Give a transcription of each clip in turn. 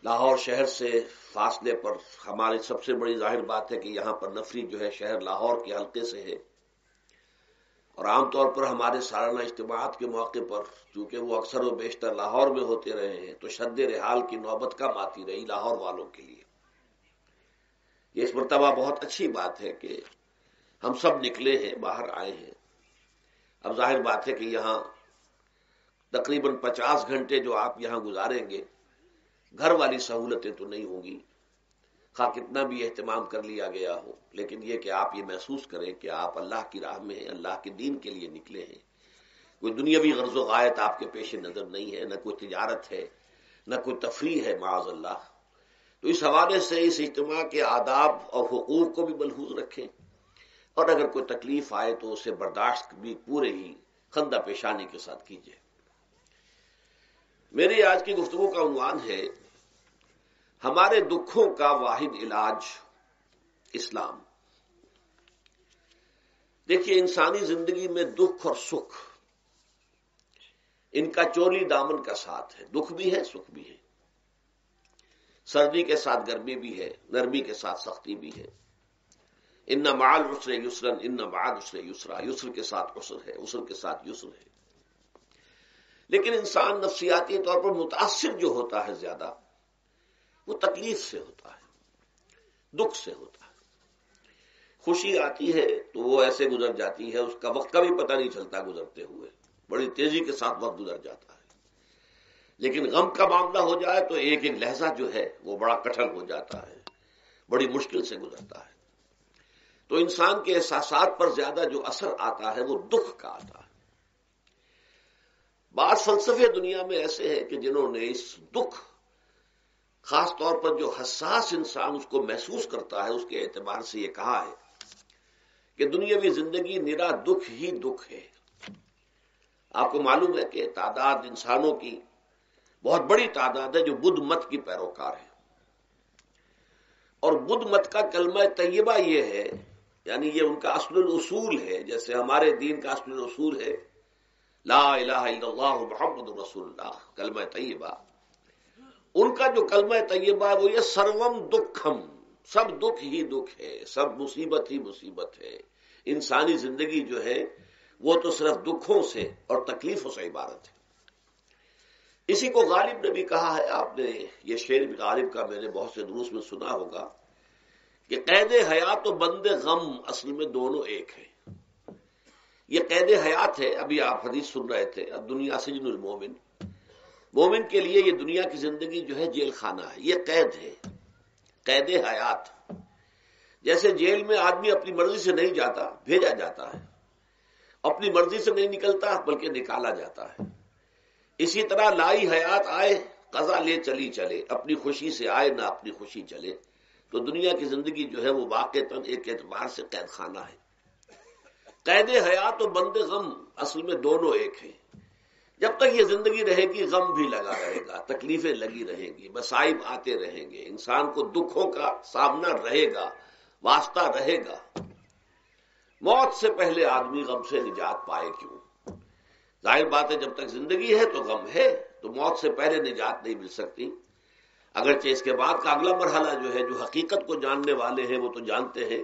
لاہور شہر سے فاصلے پر ہماری سب سے بڑی ظاہر بات ہے کہ یہاں پر نفری جو ہے شہر لاہور کے حلقے سے ہے، اور عام طور پر ہمارے سالانہ اجتماعات کے موقع پر چونکہ وہ اکثر و بیشتر لاہور میں ہوتے رہے ہیں تو شد رحال کی نوبت کم آتی رہی لاہور والوں کے لیے۔ یہ اس مرتبہ بہت اچھی بات ہے کہ ہم سب نکلے ہیں، باہر آئے ہیں۔ اب ظاہر بات ہے کہ یہاں تقریباً 50 گھنٹے جو آپ یہاں گزاریں گے، گھر والی سہولتیں تو نہیں ہوں گی، خواہ کتنا بھی اہتمام کر لیا گیا ہو، لیکن یہ کہ آپ یہ محسوس کریں کہ آپ اللہ کی راہ میں ہیں، اللہ کے دین کے لیے نکلے ہیں۔ کوئی دنیاوی غرض و غایت آپ کے پیش نظر نہیں ہے، نہ کوئی تجارت ہے، نہ کوئی تفریح ہے معاذ اللہ۔ تو اس حوالے سے اس اجتماع کے آداب اور حقوق کو بھی ملحوظ رکھیں، اور اگر کوئی تکلیف آئے تو اسے برداشت بھی پورے ہی خندہ پیشانی کے ساتھ کیجیے۔ میری آج کی گفتگو کا عنوان ہے ہمارے دکھوں کا واحد علاج اسلام۔ دیکھیے، انسانی زندگی میں دکھ اور سکھ ان کا چولی دامن کا ساتھ ہے، دکھ بھی ہے سکھ بھی ہے، سردی کے ساتھ گرمی بھی ہے، نرمی کے ساتھ سختی بھی ہے۔ ان مع العسر یسرا ان مع العسر یسرا، یسر کے ساتھ عسر ہے، عسر کے ساتھ یسر ہے۔ لیکن انسان نفسیاتی طور پر متاثر جو ہوتا ہے زیادہ، وہ تکلیف سے ہوتا ہے، دکھ سے ہوتا ہے۔ خوشی آتی ہے تو وہ ایسے گزر جاتی ہے، اس کا وقت کا بھی پتہ نہیں چلتا، گزرتے ہوئے بڑی تیزی کے ساتھ وقت گزر جاتا ہے۔ لیکن غم کا معاملہ ہو جائے تو ایک ایک لہجہ جو ہے وہ بڑا کٹھن ہو جاتا ہے، بڑی مشکل سے گزرتا ہے۔ تو انسان کے احساسات پر زیادہ جو اثر آتا ہے وہ دکھ کا آتا ہے۔ بعض فلسفے دنیا میں ایسے ہیں کہ جنہوں نے اس دکھ، خاص طور پر جو حساس انسان اس کو محسوس کرتا ہے، اس کے اعتبار سے یہ کہا ہے کہ دنیاوی زندگی نرا دکھ ہی دکھ ہے۔ آپ کو معلوم ہے کہ تعداد انسانوں کی بہت بڑی تعداد ہے جو بدھ مت کی پیروکار ہے، اور بدھ مت کا کلمہ طیبہ یہ ہے، یعنی یہ ان کا اصل الاصول ہے، جیسے ہمارے دین کا اصل الاصول ہے لا الہ الا اللہ محمد رسول اللہ، کلمہ طیبہ۔ ان کا جو کلمہ طیبہ ہے وہ یہ سروم دکھم، سب دکھ ہی دکھ ہے، سب مصیبت ہی مصیبت ہے۔ انسانی زندگی جو ہے وہ تو صرف دکھوں سے اور تکلیفوں سے عبارت ہے۔ اسی کو غالب نے بھی کہا ہے، آپ نے یہ شعر بھی غالب کا میں نے بہت سے دروس میں سنا ہوگا کہ قید حیات و بند غم اصل میں دونوں ایک ہیں۔ یہ قید حیات ہے، ابھی آپ حدیث سن رہے تھے، اب دنیا سجن المومن، مومن کے لیے یہ دنیا کی زندگی جو ہے جیل خانہ ہے، یہ قید ہے، قید حیات۔ جیسے جیل میں آدمی اپنی مرضی سے نہیں جاتا، بھیجا جاتا ہے، اپنی مرضی سے نہیں نکلتا بلکہ نکالا جاتا ہے۔ اسی طرح لائی حیات آئے قضا لے چلی چلے، اپنی خوشی سے آئے نہ اپنی خوشی چلے۔ تو دنیا کی زندگی جو ہے وہ واقعتاً ایک اعتبار سے قید خانہ ہے۔ قید حیات و بند غم اصل میں دونوں ایک ہیں۔ جب تک یہ زندگی رہے گی غم بھی لگا رہے گا، تکلیفیں لگی رہیں گی، مصائب آتے رہیں گے، انسان کو دکھوں کا سامنا رہے گا، واسطہ رہے گا۔ موت سے پہلے آدمی غم سے نجات پائے کیوں؟ ظاہر بات ہے جب تک زندگی ہے تو غم ہے، تو موت سے پہلے نجات نہیں مل سکتی۔ اگرچہ اس کے بعد کا اگلا مرحلہ جو ہے، جو حقیقت کو جاننے والے ہیں وہ تو جانتے ہیں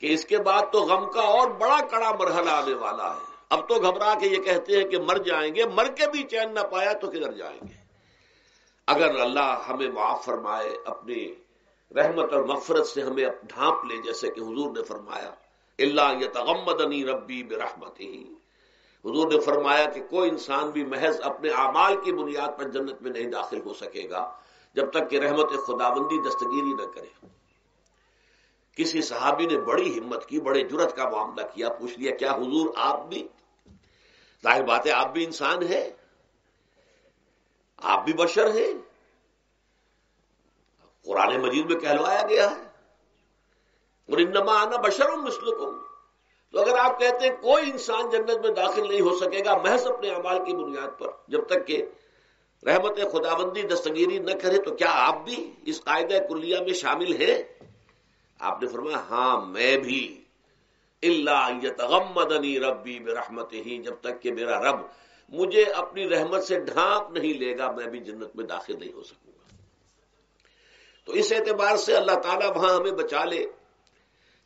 کہ اس کے بعد تو غم کا اور بڑا کڑا مرحلہ آنے والا ہے۔ اب تو گھبرا کے یہ کہتے ہیں کہ مر جائیں گے، مر کے بھی چین نہ پایا تو کدھر جائیں گے؟ اگر اللہ ہمیں معاف فرمائے، اپنی رحمت اور مغفرت سے ہمیں ڈھانپ لے، جیسے کہ حضور نے فرمایا الا یتغمدنی ربی برحمتہ، حضور نے فرمایا کہ کوئی انسان بھی محض اپنے اعمال کی بنیاد پر جنت میں نہیں داخل ہو سکے گا جب تک کہ رحمت خداوندی دستگیری نہ کرے۔ کسی صحابی نے بڑی ہمت کی، بڑے جرت کا معاملہ کیا، پوچھ لیا کیا حضور آپ بھی؟ ظاہر بات ہے آپ بھی انسان ہیں، آپ بھی بشر ہیں، قرآن مجید میں کہلوایا گیا ہے اور انما انا بشر مثلکم۔ تو اگر آپ کہتے ہیں کوئی انسان جنت میں داخل نہیں ہو سکے گا محض اپنے اعمال کی بنیاد پر جب تک کہ رحمت خداوندی دستگیری نہ کرے، تو کیا آپ بھی اس قاعدہ کلیہ میں شامل ہیں؟ آپ نے فرمایا ہاں میں بھی، الا یتغمدنی ربی برحمتہ، جب تک کہ میرا رب مجھے اپنی رحمت سے ڈھانپ نہیں لے گا میں بھی جنت میں داخل نہیں ہو سکوں گا۔ تو اس اعتبار سے اللہ تعالیٰ وہاں ہمیں بچا لے،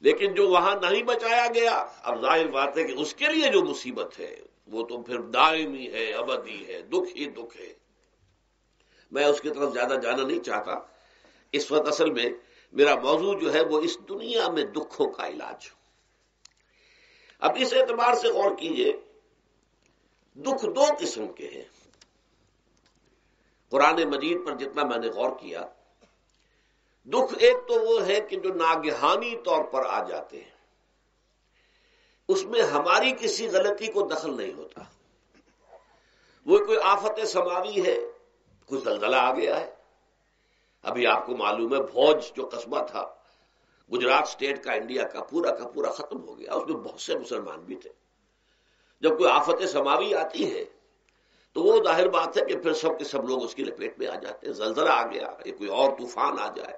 لیکن جو وہاں نہیں بچایا گیا، اب ظاہر بات ہے کہ اس کے لیے جو مصیبت ہے وہ تو پھر دائمی ہے، ابدی ہے، دکھ ہی دکھ ہے۔ میں اس کی طرف زیادہ جانا نہیں چاہتا اس وقت۔ اصل میں میرا موضوع جو ہے وہ اس دنیا میں دکھوں کا علاج۔ اب اس اعتبار سے غور کیجئے، دکھ دو قسم کے ہیں۔ قرآن مجید پر جتنا میں نے غور کیا، دکھ ایک تو وہ ہے کہ جو ناگہانی طور پر آ جاتے ہیں، اس میں ہماری کسی غلطی کو دخل نہیں ہوتا۔ وہ کوئی آفت سماوی ہے، کوئی زلزلہ آ گیا ہے۔ ابھی آپ کو معلوم ہے بھوج جو قصبہ تھا گجرات سٹیٹ کا، انڈیا کا پورا ختم ہو گیا، اس میں بہت سے مسلمان بھی تھے۔ جب کوئی آفت سماوی آتی ہے تو وہ ظاہر بات ہے کہ پھر سب کے سب لوگ اس کی لپیٹ میں آ جاتے ہیں۔ زلزلہ آ گیا یا کوئی اور طوفان آ جائے،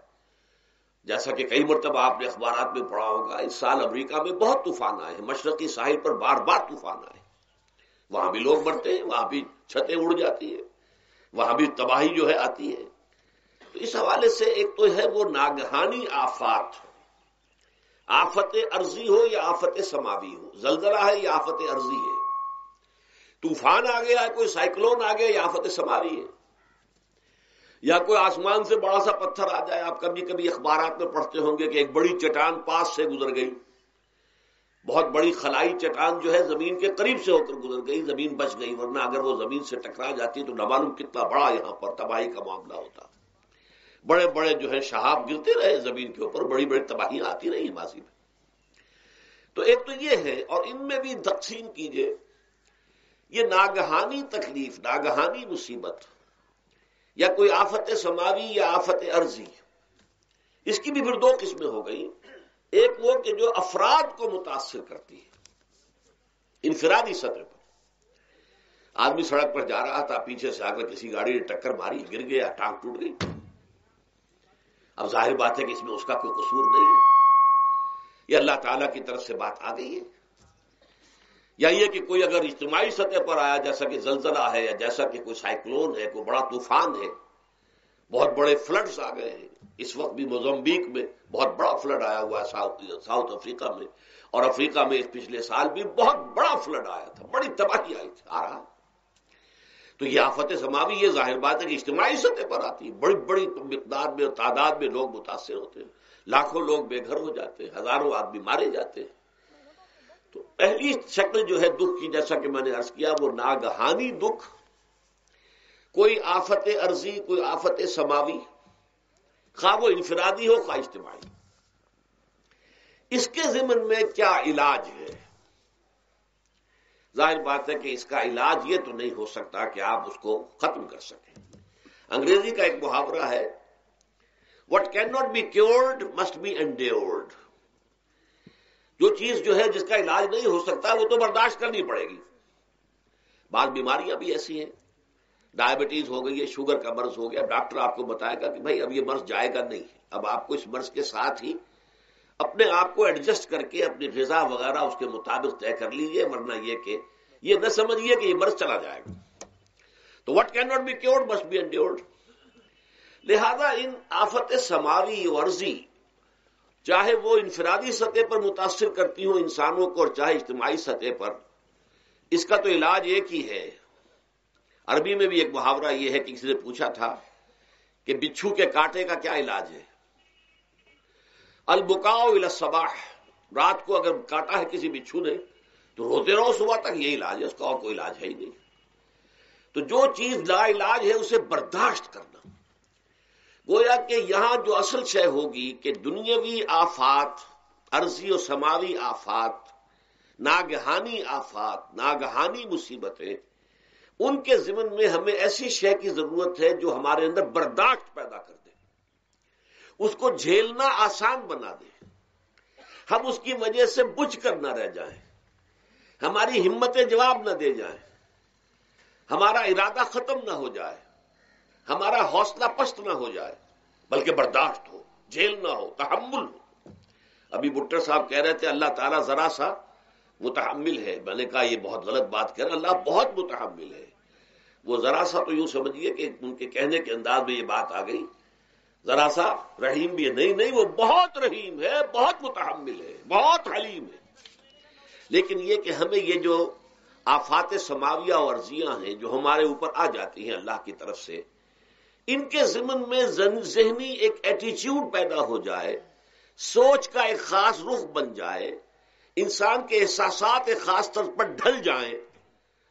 جیسا کہ کئی مرتبہ آپ نے اخبارات میں پڑھا ہوگا، اس سال امریکہ میں بہت طوفان آئے ہیں، مشرقی ساحل پر بار بار طوفان آئے، وہاں بھی لوگ مرتے ہیں، وہاں بھی چھتیں اڑ جاتی ہیں، وہاں بھی تباہی جو ہے آتی ہے۔ تو اس حوالے سے ایک تو ہے وہ ناگہانی آفات، آفت ارضی ہو یا آفت سماوی ہو، زلزلہ ہے یا آفت ارضی ہے، طوفان آ گیا ہے، کوئی سائیکلون آ گیا یا آفت سماوی ہے، یا کوئی آسمان سے بڑا سا پتھر آ جائے۔ آپ کبھی کبھی اخبارات میں پڑھتے ہوں گے کہ ایک بڑی چٹان پاس سے گزر گئی، بہت بڑی خلائی چٹان جو ہے زمین کے قریب سے ہو کر گزر گئی، زمین بچ گئی، ورنہ اگر وہ زمین سے ٹکرا جاتی تو نہ معلوم کتنا بڑا یہاں پر تباہی کا معاملہ ہوتا۔ بڑے بڑے جو ہے شہاب گرتے رہے زمین کے اوپر، بڑی بڑی تباہیاں آتی رہی ماضی میں۔ تو ایک تو یہ ہے، اور ان میں بھی تقسیم کیجئے، یہ ناگہانی تکلیف، ناگہانی مصیبت، یا کوئی آفت سماوی یا آفت ارضی، اس کی بھی پھر دو قسمیں ہو گئی۔ ایک وہ کہ جو افراد کو متاثر کرتی ہے انفرادی سطح پر، آدمی سڑک پر جا رہا تھا، پیچھے سے آ کر کسی گاڑی نے ٹکر ماری، گر گیا، ٹانگ ٹوٹ گئی۔ اب ظاہر بات ہے کہ اس میں اس کا کوئی قصور نہیں ہے، یہ اللہ تعالیٰ کی طرف سے بات آ گئی ہے۔ یا یہ کہ کوئی اگر اجتماعی سطح پر آیا، جیسا کہ زلزلہ ہے، یا جیسا کہ کوئی سائیکلون ہے، کوئی بڑا طوفان ہے، بہت بڑے فلڈز آ گئے ہیں۔ اس وقت بھی موزمبیق میں بہت بڑا فلڈ آیا ہوا ہے، ساؤتھ افریقہ میں، اور افریقہ میں پچھلے سال بھی بہت بڑا فلڈ آیا تھا، بڑی تباہی آئی تھی، آ رہا۔ تو یہ آفت سماوی، یہ ظاہر بات ہے کہ اجتماعی سطح پر آتی ہے، بڑی بڑی مقدار میں اور تعداد میں لوگ متاثر ہوتے ہیں، لاکھوں لوگ بے گھر ہو جاتے ہیں، ہزاروں آدمی مارے جاتے ہیں۔ تو پہلی شکل جو ہے دکھ کی، جیسا کہ میں نے عرض کیا، وہ ناگہانی دکھ، کوئی آفت ارضی، کوئی آفت سماوی، خواہ وہ انفرادی ہو خواہ اجتماعی۔ اس کے ضمن میں کیا علاج ہے؟ ظاہر بات ہے کہ اس کا علاج یہ تو نہیں ہو سکتا کہ آپ اس کو ختم کر سکیں۔ انگریزی کا ایک محاورہ ہے، what cannot be cured must be endured۔ جو چیز جو ہے جس کا علاج نہیں ہو سکتا وہ تو برداشت کرنی پڑے گی۔ بعض بیماریاں بھی ایسی ہیں، ڈائبٹیز ہو گئی ہے، شوگر کا مرض ہو گیا، ڈاکٹر آپ کو بتائے گا کہ بھائی اب یہ مرض جائے گا نہیں، اب آپ کو اس مرض کے ساتھ ہی اپنے آپ کو ایڈجسٹ کر کے اپنی غذا وغیرہ اس کے مطابق طے کر لیجئے، ورنہ یہ کہ یہ نہ سمجھیے کہ یہ مرض چلا جائے گا۔ تو what cannot be cured must be endured۔ لہذا ان آفت سماوی و ارضی، چاہے وہ انفرادی سطح پر متاثر کرتی ہوں انسانوں کو اور چاہے اجتماعی سطح پر، اس کا تو علاج ایک ہی ہے۔ عربی میں بھی ایک محاورہ یہ ہے کہ کسی نے پوچھا تھا کہ بچھو کے کاٹے کا کیا علاج ہے؟ البکاء الی الصباح، رات کو اگر کاٹا ہے کسی بچھو نے تو روتے رہو صبح تک، یہ علاج ہے، اس کا اور کوئی علاج ہے ہی نہیں۔ تو جو چیز لا علاج ہے اسے برداشت کرنا، گویا کہ یہاں جو اصل شے ہوگی کہ دنیاوی آفات، ارضی و سماوی آفات، ناگہانی آفات، ناگہانی مصیبتیں، ان کے ضمن میں ہمیں ایسی شے کی ضرورت ہے جو ہمارے اندر برداشت پیدا کر دے، اس کو جھیلنا آسان بنا دے، ہم اس کی وجہ سے بجھ کر نہ رہ جائیں، ہماری ہمتیں جواب نہ دے جائیں، ہمارا ارادہ ختم نہ ہو جائے، ہمارا حوصلہ پست نہ ہو جائے، بلکہ برداشت ہو، جھیلنا ہو، تحمل ہو۔ ابھی بٹر صاحب کہہ رہے تھے اللہ تعالیٰ ذرا سا متحمل ہے، میں نے کہا یہ بہت غلط بات کہہ رہے، اللہ بہت متحمل ہے۔ وہ ذرا سا تو یوں سمجھیے کہ ان کے کہنے کے انداز میں یہ بات آ گئی، ذرا سا رحیم بھی ہے، نہیں وہ بہت رحیم ہے، بہت متحمل ہے، بہت حلیم ہے. لیکن یہ کہ ہمیں یہ جو آفات سماویہ اور ارضیہ ہیں جو ہمارے اوپر آ جاتی ہیں اللہ کی طرف سے، ان کے ضمن میں ذہنی ایک ایٹیچیوڈ پیدا ہو جائے، سوچ کا ایک خاص رخ بن جائے، انسان کے احساسات ایک خاص طرز پر ڈھل جائیں،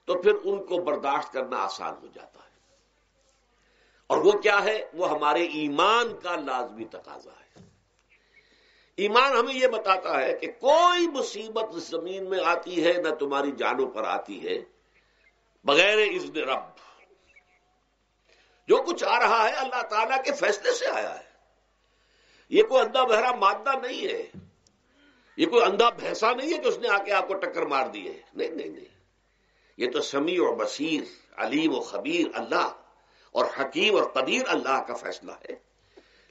تو پھر ان کو برداشت کرنا آسان ہو جاتا ہے. اور وہ کیا ہے؟ وہ ہمارے ایمان کا لازمی تقاضا ہے. ایمان ہمیں یہ بتاتا ہے کہ کوئی مصیبت اس زمین میں آتی ہے نہ تمہاری جانوں پر آتی ہے بغیر اذن رب. جو کچھ آ رہا ہے اللہ تعالیٰ کے فیصلے سے آیا ہے. یہ کوئی اندھا بہرا مادہ نہیں ہے، یہ کوئی اندھا بھینسا نہیں ہے کہ اس نے آ کے آپ کو ٹکر مار دی ہے. نہیں، یہ تو سمیع و بصیر، علیم و خبیر اللہ اور حکیم اور قدیر اللہ کا فیصلہ ہے.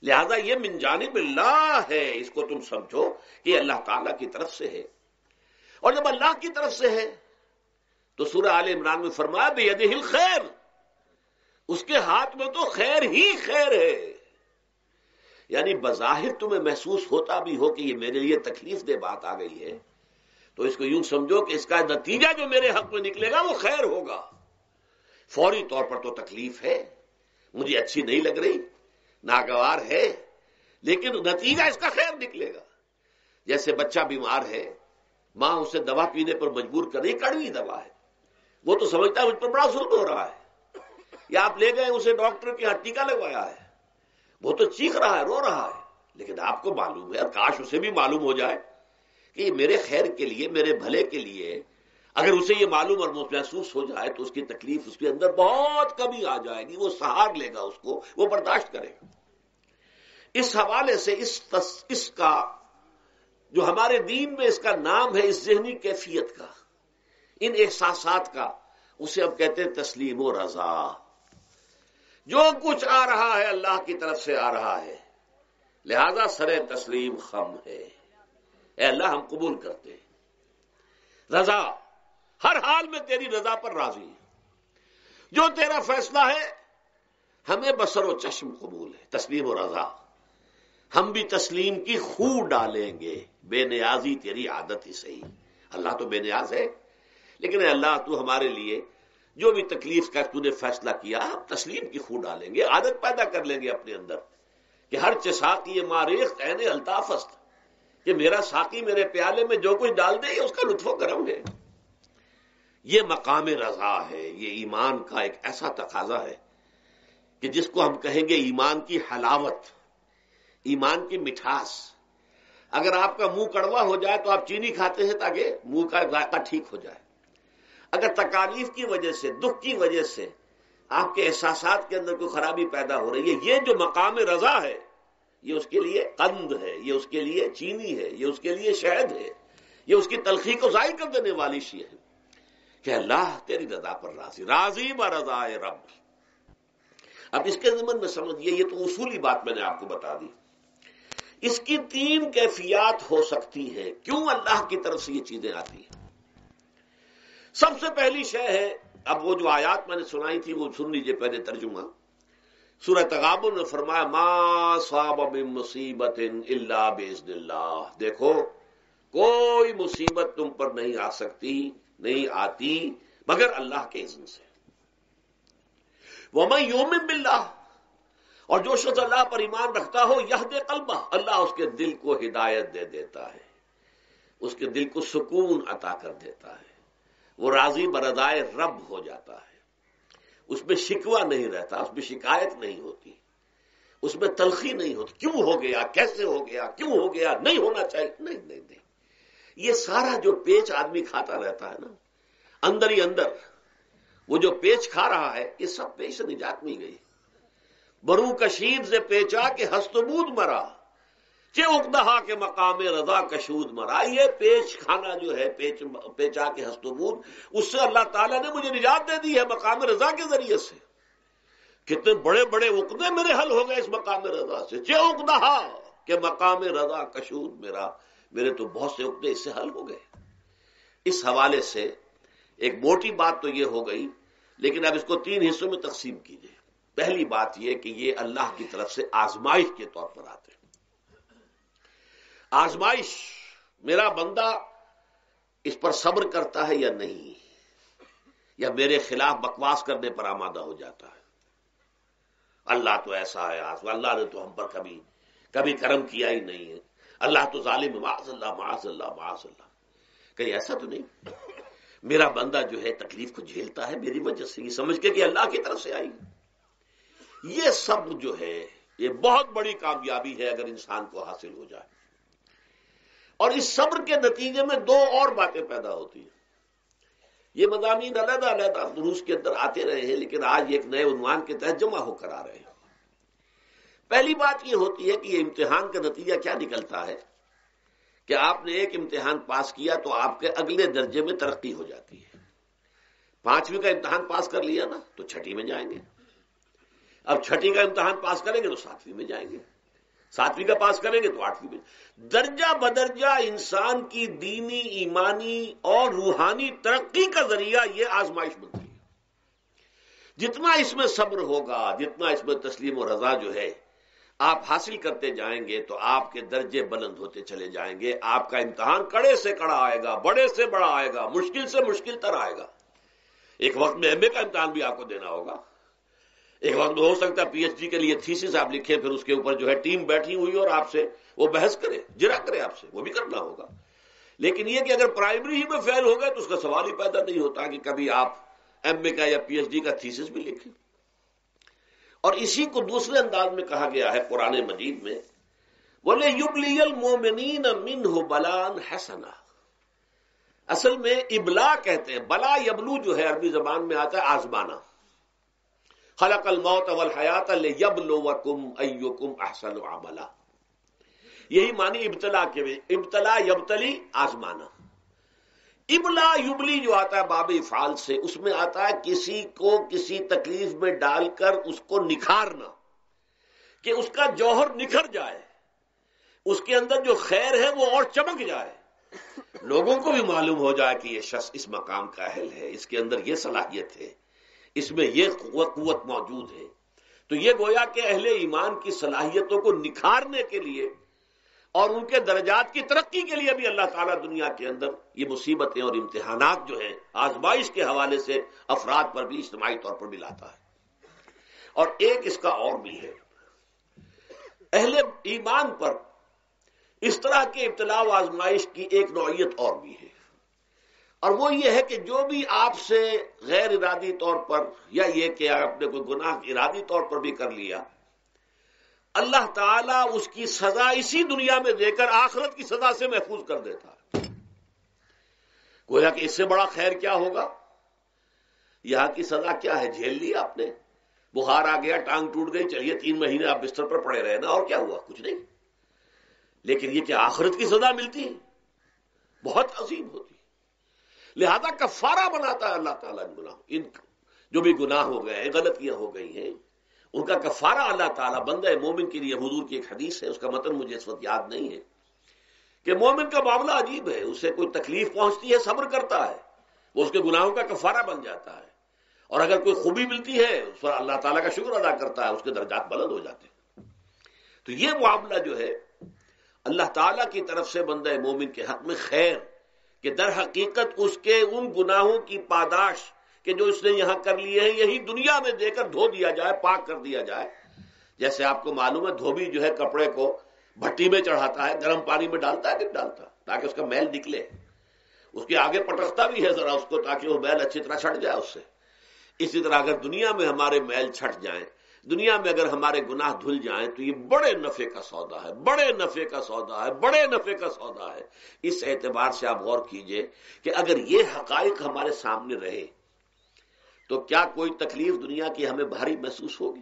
لہذا یہ من جانب اللہ ہے، اس کو تم سمجھو کہ یہ اللہ تعالیٰ کی طرف سے ہے. اور جب اللہ کی طرف سے ہے تو سورہ آل عمران میں فرمایا بیدہ الخیر، اس کے ہاتھ میں تو خیر ہی خیر ہے. یعنی بظاہر تمہیں محسوس ہوتا بھی ہو کہ یہ میرے لیے تکلیف دہ بات آ گئی ہے، تو اس کو یوں سمجھو کہ اس کا نتیجہ جو میرے حق میں نکلے گا وہ خیر ہوگا. فوری طور پر تو تکلیف ہے، مجھے اچھی نہیں لگ رہی، ناگوار ہے، لیکن نتیجہ اس کا خیر نکلے گا. جیسے بچہ بیمار ہے، ماں اسے دوا پینے پر مجبور کر رہی، کڑوی دوا ہے، وہ تو سمجھتا ہے مجھ پر بڑا ظلم ہو رہا ہے. یا آپ لے گئے اسے ڈاکٹر کے یہاں ٹیکا لگوایا ہے، وہ تو چیخ رہا ہے، رو رہا ہے، لیکن آپ کو معلوم ہے، کاش اسے بھی معلوم ہو جائے کہ یہ میرے خیر کے لیے، میرے بھلے کے لیے. اگر اسے یہ معلوم اور محسوس ہو جائے تو اس کی تکلیف اس کے اندر بہت کمی آ جائے گی، وہ سہار لے گا، اس کو وہ برداشت کرے گا. اس حوالے سے اس کا جو ہمارے دین میں اس کا نام ہے، اس ذہنی کیفیت کا، ان احساسات کا، اسے ہم کہتے ہیں تسلیم و رضا. جو کچھ آ رہا ہے اللہ کی طرف سے آ رہا ہے، لہذا سر تسلیم خم ہے. اے اللہ ہم قبول کرتے ہیں، رضا، ہر حال میں تیری رضا پر راضی ہیں. جو تیرا فیصلہ ہے ہمیں بصر و چشم قبول ہے. تسلیم و رضا، ہم بھی تسلیم کی خو ڈالیں گے، بے نیازی تیری عادت ہی صحیح. اللہ تو بے نیاز ہے، لیکن اے اللہ تو ہمارے لیے جو بھی تکلیف کا تو نے فیصلہ کیا، ہم تسلیم کی خو ڈالیں گے، عادت پیدا کر لیں گے اپنے اندر کہ ہر چساقی ماریخت عین الطاف است، کہ میرا ساقی میرے پیالے میں جو کچھ ڈال دے اس کا لطف و کرم ہے. یہ مقام رضا ہے. یہ ایمان کا ایک ایسا تقاضا ہے کہ جس کو ہم کہیں گے ایمان کی حلاوت، ایمان کی مٹھاس. اگر آپ کا منہ کڑوا ہو جائے تو آپ چینی کھاتے ہیں تاکہ منہ کا ذائقہ ٹھیک ہو جائے. اگر تکالیف کی وجہ سے، دکھ کی وجہ سے آپ کے احساسات کے اندر کوئی خرابی پیدا ہو رہی ہے، یہ جو مقام رضا ہے یہ اس کے لیے قند ہے، یہ اس کے لیے چینی ہے، یہ اس کے لیے شہد ہے، یہ اس کی تلخی کو ظاہر کر دینے والی شے ہے کہ اللہ تیری رضا پر راضی، راضی برضائے رب. اب اس کے ضمن میں سمجھیے، یہ تو اصولی بات میں نے آپ کو بتا دی. اس کی 3 کیفیات ہو سکتی ہے کیوں اللہ کی طرف سے یہ چیزیں آتی ہیں. سب سے پہلی شے ہے، اب وہ جو آیات میں نے سنائی تھی وہ سن لیجئے پہلے ترجمہ. سورہ تغابن میں فرمایا ما صاب من مصیبت الا باذن اللہ. دیکھو کوئی مصیبت تم پر نہیں آ سکتی، نہیں آتی مگر اللہ کے اذن سے. ومن یؤمن باللہ، اور جو شخص اللہ پر ایمان رکھتا ہو، یہدی قلبہ، اللہ اس کے دل کو ہدایت دے دیتا ہے، اس کے دل کو سکون عطا کر دیتا ہے. وہ راضی برضائے رب ہو جاتا ہے، اس میں شکوہ نہیں رہتا، اس میں شکایت نہیں ہوتی، اس میں تلخی نہیں ہوتی. کیوں ہو گیا، کیسے ہو گیا، کیوں ہو گیا، نہیں ہونا چاہیے، نہیں. یہ سارا جو پیچ آدمی کھاتا رہتا ہے نا اندر ہی اندر، وہ جو پیچ کھا رہا ہے، یہ سب پیچ سے نجات مل گئی. برو کشید سے پیچا کہ ہستبود مرا، چے اقدہا کے مقام رضا کشود مرا. یہ پیچ کھانا جو ہے، پیچا کے ہستبود، اس سے اللہ تعالیٰ نے مجھے نجات دے دی ہے مقام رضا کے ذریعے سے. کتنے بڑے بڑے عقدے میرے حل ہو گئے اس مقام رضا سے. چے اقدہا کے مقام رضا کشود میرا، میرے تو بہت سے عقدے اس سے حل ہو گئے. اس حوالے سے ایک موٹی بات تو یہ ہو گئی، لیکن اب اس کو 3 حصوں میں تقسیم کیجیے. پہلی بات یہ کہ یہ اللہ کی طرف سے آزمائش کے طور پر آتے ہیں. آزمائش، میرا بندہ اس پر صبر کرتا ہے یا نہیں، یا میرے خلاف بکواس کرنے پر آمادہ ہو جاتا ہے. اللہ تو ایسا ہے، اللہ نے تو ہم پر کبھی کرم کیا ہی نہیں ہے، اللہ تو ظالم، معاذ اللہ معاذ اللہ معاذ اللہ. کہیں ایسا تو نہیں، میرا بندہ جو ہے تکلیف کو جھیلتا ہے میری وجہ سے، یہ سمجھ کے کہ اللہ کی طرف سے آئی. یہ سب جو ہے یہ بہت بڑی کامیابی ہے اگر انسان کو حاصل ہو جائے. اور اس صبر کے نتیجے میں دو اور باتیں پیدا ہوتی ہیں. یہ مضامین علیحدہ علیحدہ دروس کے اندر آتے رہے ہیں، لیکن آج ایک نئے عنوان کے تحت جمع ہو کر آ رہے ہیں. پہلی بات یہ ہوتی ہے کہ یہ امتحان کا نتیجہ کیا نکلتا ہے کہ آپ نے ایک امتحان پاس کیا تو آپ کے اگلے درجے میں ترقی ہو جاتی ہے. 5ویں کا امتحان پاس کر لیا نا تو 6ٹھی میں جائیں گے. اب 6ٹھی کا امتحان پاس کریں گے تو 7ویں میں جائیں گے. 7ویں کا پاس کریں گے تو 8ویں میں. درجہ بدرجہ انسان کی دینی، ایمانی اور روحانی ترقی کا ذریعہ یہ آزمائش بنتی ہے. جتنا اس میں صبر ہوگا، جتنا اس میں تسلیم و رضا جو ہے آپ حاصل کرتے جائیں گے تو آپ کے درجے بلند ہوتے چلے جائیں گے. آپ کا امتحان کڑے سے کڑا آئے گا، بڑے سے بڑا آئے گا، مشکل سے مشکل تر آئے گا. ایک وقت میں ایم اے کا امتحان بھی آپ کو دینا ہوگا. ایک وقت ہو سکتا ہے پی ایچ ڈی کے لیے تھیسس آپ لکھیں، پھر اس کے اوپر جو ہے ٹیم بیٹھی ہوئی اور آپ سے وہ بحث کرے، جرا کرے آپ سے، وہ بھی کرنا ہوگا. لیکن یہ کہ اگر پرائمری ہی میں فیل ہو گئے تو اس کا سوال ہی پیدا نہیں ہوتا کہ کبھی آپ ایم اے کا یا پی ایچ ڈی کا تھیسس بھی لکھیں. اور اسی کو دوسرے انداز میں کہا گیا ہے قرآن مجید میں، وَلِيُبْلِيَ الْمُؤْمِنِينَ مِنْهُ بَلَاءً حَسَنًا. اصل میں ابلا کہتے ہیں، بلا یبلو جو ہے عربی زبان میں آتا ہے آزمانا. خلق الموت والحیات لیبلوکم ایکم احسن عملا. یہی معنی ابتلا کے، ابتلا یبتلی آزمانا. ابلا یبلی جو آتا ہے باب افعال سے، اس میں آتا ہے کسی کو کسی تکلیف میں ڈال کر اس کو نکھارنا، کہ اس کا جوہر نکھر جائے، اس کے اندر جو خیر ہے وہ اور چمک جائے، لوگوں کو بھی معلوم ہو جائے کہ یہ شخص اس مقام کا اہل ہے، اس کے اندر یہ صلاحیت ہے، اس میں یہ قوت موجود ہے. تو یہ گویا کہ اہل ایمان کی صلاحیتوں کو نکھارنے کے لیے اور ان کے درجات کی ترقی کے لیے بھی اللہ تعالیٰ دنیا کے اندر یہ مصیبتیں اور امتحانات جو ہیں آزمائش کے حوالے سے افراد پر بھی اجتماعی طور پر بھی لاتا ہے. اور ایک اس کا اور بھی ہے، اہل ایمان پر اس طرح کے ابتلاء و آزمائش کی ایک نوعیت اور بھی ہے، اور وہ یہ ہے کہ جو بھی آپ سے غیر ارادی طور پر یا یہ کہ آپ نے کوئی گناہ ارادی طور پر بھی کر لیا، اللہ تعالیٰ اس کی سزا اسی دنیا میں دے کر آخرت کی سزا سے محفوظ کر دیتا ہے. گویا کہ اس سے بڑا خیر کیا ہوگا؟ یہاں کی سزا کیا ہے؟ جھیل لی آپ نے، بخار آ گیا، ٹانگ ٹوٹ گئی، چلیے 3 مہینے آپ بستر پر پڑے رہے نا، اور کیا ہوا؟ کچھ نہیں. لیکن یہ کہ آخرت کی سزا ملتی بہت عظیم ہوتی. لہذا کفارہ بناتا ہے اللہ تعالیٰ ان جو بھی گناہ ہو گئے ہیں، غلطیاں ہو گئی ہیں، ان کا کفارہ اللہ تعالیٰ بندہ مومن کے لیے. حضور کی ایک حدیث ہے، اس کا متن مجھے اس وقت یاد نہیں ہے، کہ مومن کا معاملہ عجیب ہے. اسے کوئی تکلیف پہنچتی ہے، صبر کرتا ہے، وہ اس کے گناہوں کا کفارہ بن جاتا ہے. اور اگر کوئی خوبی ملتی ہے اس پر اللہ تعالیٰ کا شکر ادا کرتا ہے، اس کے درجات بلند ہو جاتے ہیں. تو یہ معاملہ جو ہے اللہ تعالیٰ کی طرف سے بندہ مومن کے حق میں خیر، کہ در حقیقت اس کے ان گناہوں کی پاداش کہ جو اس نے یہاں کر لیے ہیں یہی دنیا میں دے کر دھو دیا جائے، پاک کر دیا جائے. جیسے آپ کو معلوم ہے دھوبی جو ہے کپڑے کو بھٹی میں چڑھاتا ہے، گرم پانی میں ڈالتا ہے کہ ڈالتا، تاکہ اس کا میل نکلے. اس کے آگے پٹکتا بھی ہے ذرا اس کو تاکہ وہ میل اچھی طرح چھٹ جائے اس سے. اسی طرح اگر دنیا میں ہمارے میل چھٹ جائیں، دنیا میں اگر ہمارے گناہ دھل جائیں تو یہ بڑے نفع کا سودا ہے، بڑے نفع کا سودا ہے، بڑے نفع کا سودا ہے. اس اعتبار سے آپ غور کیجئے کہ اگر یہ حقائق ہمارے سامنے رہے تو کیا کوئی تکلیف دنیا کی ہمیں بھاری محسوس ہوگی؟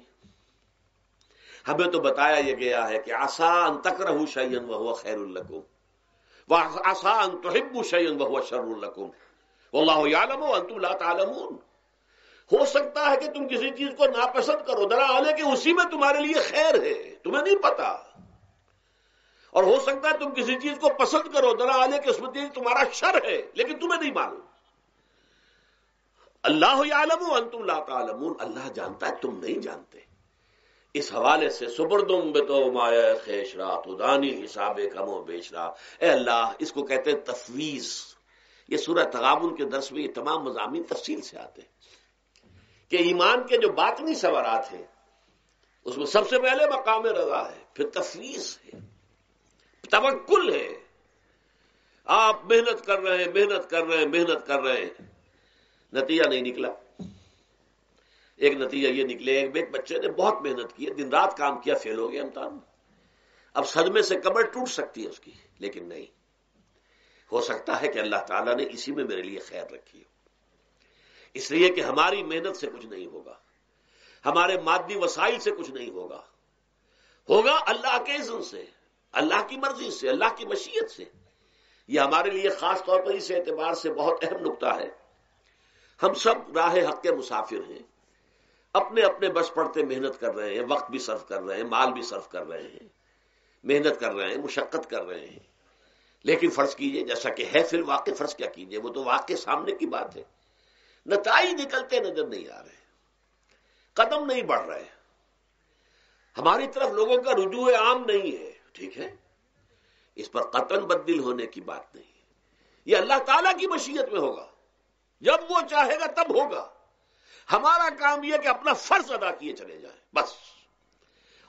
ہمیں تو بتایا یہ گیا ہے کہ عسیٰ ان تکرہوا شیئا وہو خیر لکم وعسیٰ ان تحبوا شیئا وہو شر لکم واللہ یعلم وانتم لا تعلمون. ہو سکتا ہے کہ تم کسی چیز کو ناپسند کرو، دراصل کہ اسی میں تمہارے لیے خیر ہے، تمہیں نہیں پتا. اور ہو سکتا ہے تم کسی چیز کو پسند کرو، دراصل کہ اس میں تمہارا شر ہے لیکن تمہیں نہیں معلوم. اللہ یعلم وانتم لا تعلمون، اللہ جانتا ہے تم نہیں جانتے. اس حوالے سے سبردم بتو مایا خیشرا خدانی حساب کم و بیشرا، اے اللہ، اس کو کہتے ہیں تفویض. یہ سورہ تغابن کے درس میں یہ تمام مضامین تفصیل سے آتے ہیں کہ ایمان کے جو باطنی ثمرات ہیں اس میں سب سے پہلے مقام رضا ہے، پھر تفویض ہے، توکل ہے. آپ محنت کر رہے ہیں، محنت کر رہے ہیں، محنت کر رہے ہیں، نتیجہ نہیں نکلا. ایک نتیجہ یہ نکلے، ایک بچے نے بہت محنت کی، دن رات کام کیا، فیل ہو گیا امتحان میں. اب صدمے سے کمر ٹوٹ سکتی ہے اس کی، لیکن نہیں، ہو سکتا ہے کہ اللہ تعالیٰ نے اسی میں میرے لیے خیر رکھی ہو. اس لیے کہ ہماری محنت سے کچھ نہیں ہوگا، ہمارے مادی وسائل سے کچھ نہیں ہوگا، ہوگا اللہ کے اذن سے، اللہ کی مرضی سے، اللہ کی مشیت سے. یہ ہمارے لیے خاص طور پر اس اعتبار سے بہت اہم نقطہ ہے. ہم سب راہ حق کے مسافر ہیں، اپنے اپنے بس پڑتے محنت کر رہے ہیں، وقت بھی صرف کر رہے ہیں، مال بھی صرف کر رہے ہیں، محنت کر رہے ہیں، مشقت کر رہے ہیں. لیکن فرض کیجئے جیسا کہ ہے فی الواقع، فرض کیا کیجئے، وہ تو واقع سامنے کی بات ہے، نتائج نکلتے نظر نہیں آ رہے، قدم نہیں بڑھ رہے، ہماری طرف لوگوں کا رجوع عام نہیں ہے. ٹھیک ہے، اس پر قطعاً بدل ہونے کی بات نہیں ہے. یہ اللہ تعالیٰ کی مشیت میں ہوگا، جب وہ چاہے گا تب ہوگا. ہمارا کام یہ کہ اپنا فرض ادا کیے چلے جائیں بس،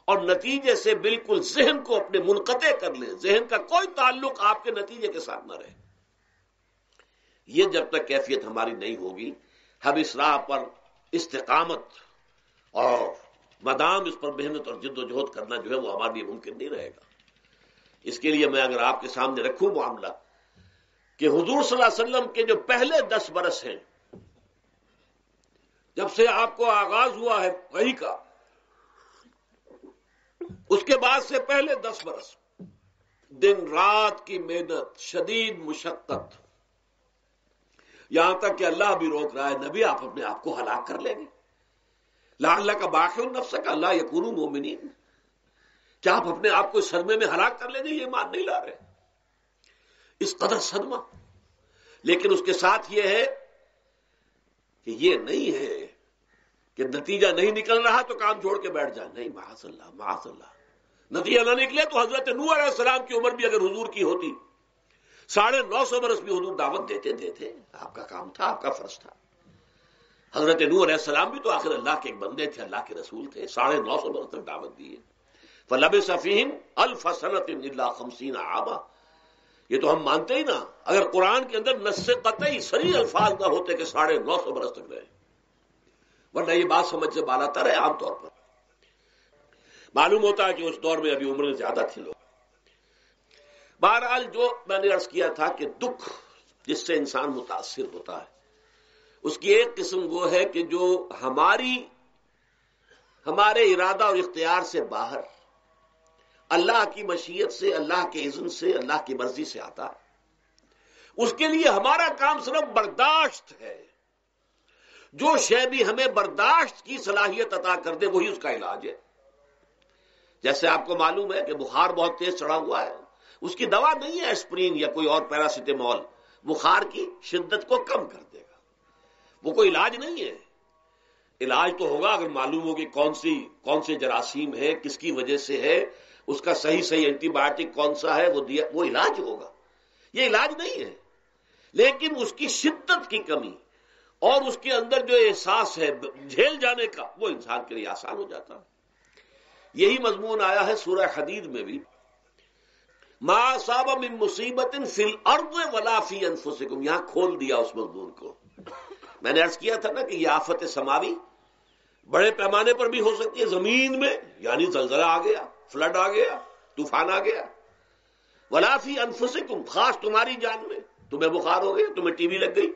اور نتیجے سے بالکل ذہن کو اپنے منقطع کر لیں، ذہن کا کوئی تعلق آپ کے نتیجے کے ساتھ نہ رہے. یہ جب تک کیفیت ہماری نہیں ہوگی، ہم اس راہ پر استقامت اور مدام اس پر محنت اور جد و جہد کرنا جو ہے وہ ہمارے لیے ممکن نہیں رہے گا. اس کے لیے میں اگر آپ کے سامنے رکھوں معاملہ کہ حضور صلی اللہ علیہ وسلم کے جو پہلے 10 برس ہیں، جب سے آپ کو آغاز ہوا ہے وحی کا، اس کے بعد سے پہلے 10 برس دن رات کی محنت، شدید مشقت، یہاں تک کہ اللہ بھی روک رہا ہے، نبی آپ اپنے آپ کو ہلاک کر لیں گے، لعلک باخع نفسک الا یکونوا مؤمنین، کیا آپ اپنے آپ کو اس صدمے میں ہلاک کر لیں گے؟ یہ ایمان نہیں لا رہے، اس قدر صدمہ. لیکن اس کے ساتھ یہ ہے کہ یہ نہیں ہے کہ نتیجہ نہیں نکل رہا تو کام چھوڑ کے بیٹھ جائیں، نہیں، معاذ اللہ، معاذ اللہ. نتیجہ نہ نکلے تو حضرت نوح علیہ السلام کی عمر بھی اگر حضور کی ہوتی 950 برس بھی حضور دعوت دیتے، آپ کا کام تھا، آپ کا فرض تھا. حضرت نوح علیہ السلام بھی تو آخر اللہ کے ایک بندے تھے، اللہ کے رسول تھے، 950 برس تک دعوت دی ہے. فلبث فیہم 1000 سنۃ الا 50 عاما. یہ تو ہم مانتے ہی نا، اگر قرآن کے اندر نص قطعی صریح الفاظ نہ ہوتے کہ 950 برس تک رہے، ورنہ یہ بات سمجھ سے بالا تر ہے. عام طور پر معلوم ہوتا ہے کہ اس دور میں ابھی عمریں زیادہ تھی لوگ. بہرحال جو میں نے عرض کیا تھا کہ دکھ جس سے انسان متاثر ہوتا ہے، اس کی ایک قسم وہ ہے کہ جو ہمارے ارادہ اور اختیار سے باہر، اللہ کی مشیت سے، اللہ کے اذن سے، اللہ کی مرضی سے آتا ہے. اس کے لیے ہمارا کام صرف برداشت ہے. جو شے بھی ہمیں برداشت کی صلاحیت عطا کر دے وہی اس کا علاج ہے. جیسے آپ کو معلوم ہے کہ بخار بہت تیز چڑھا ہوا ہے، اس کی دوا نہیں ہے اسپرین یا کوئی اور پیراسیٹامول، بخار کی شدت کو کم کر دے گا، وہ کوئی علاج نہیں ہے. علاج تو ہوگا اگر معلوم ہو کہ کون سے جراثیم ہے، کس کی وجہ سے ہے، اس کا صحیح اینٹی بایوٹک کون سا ہے، وہ علاج ہوگا. یہ علاج نہیں ہے. لیکن اس کی شدت کی کمی اور اس کے اندر جو احساس ہے جھیل جانے کا، وہ انسان کے لیے آسان ہو جاتا ہے. یہی مضمون آیا ہے سورہ حدید میں بھی، ما اصاب من مصیبت فی الارض ولا فی انفسکم. یہاں کھول دیا اس مضمون کو. میں نے عرض کیا تھا نا کہ یہ آفت سماوی بڑے پیمانے پر بھی ہو سکتی ہے، زمین میں یعنی زلزلہ آ گیا، فلڈ آ گیا، طوفان آ گیا، ولا فی انفسکم، خاص تمہاری جان میں، تمہیں بخار ہو گیا، تمہیں ٹی وی لگ گئی،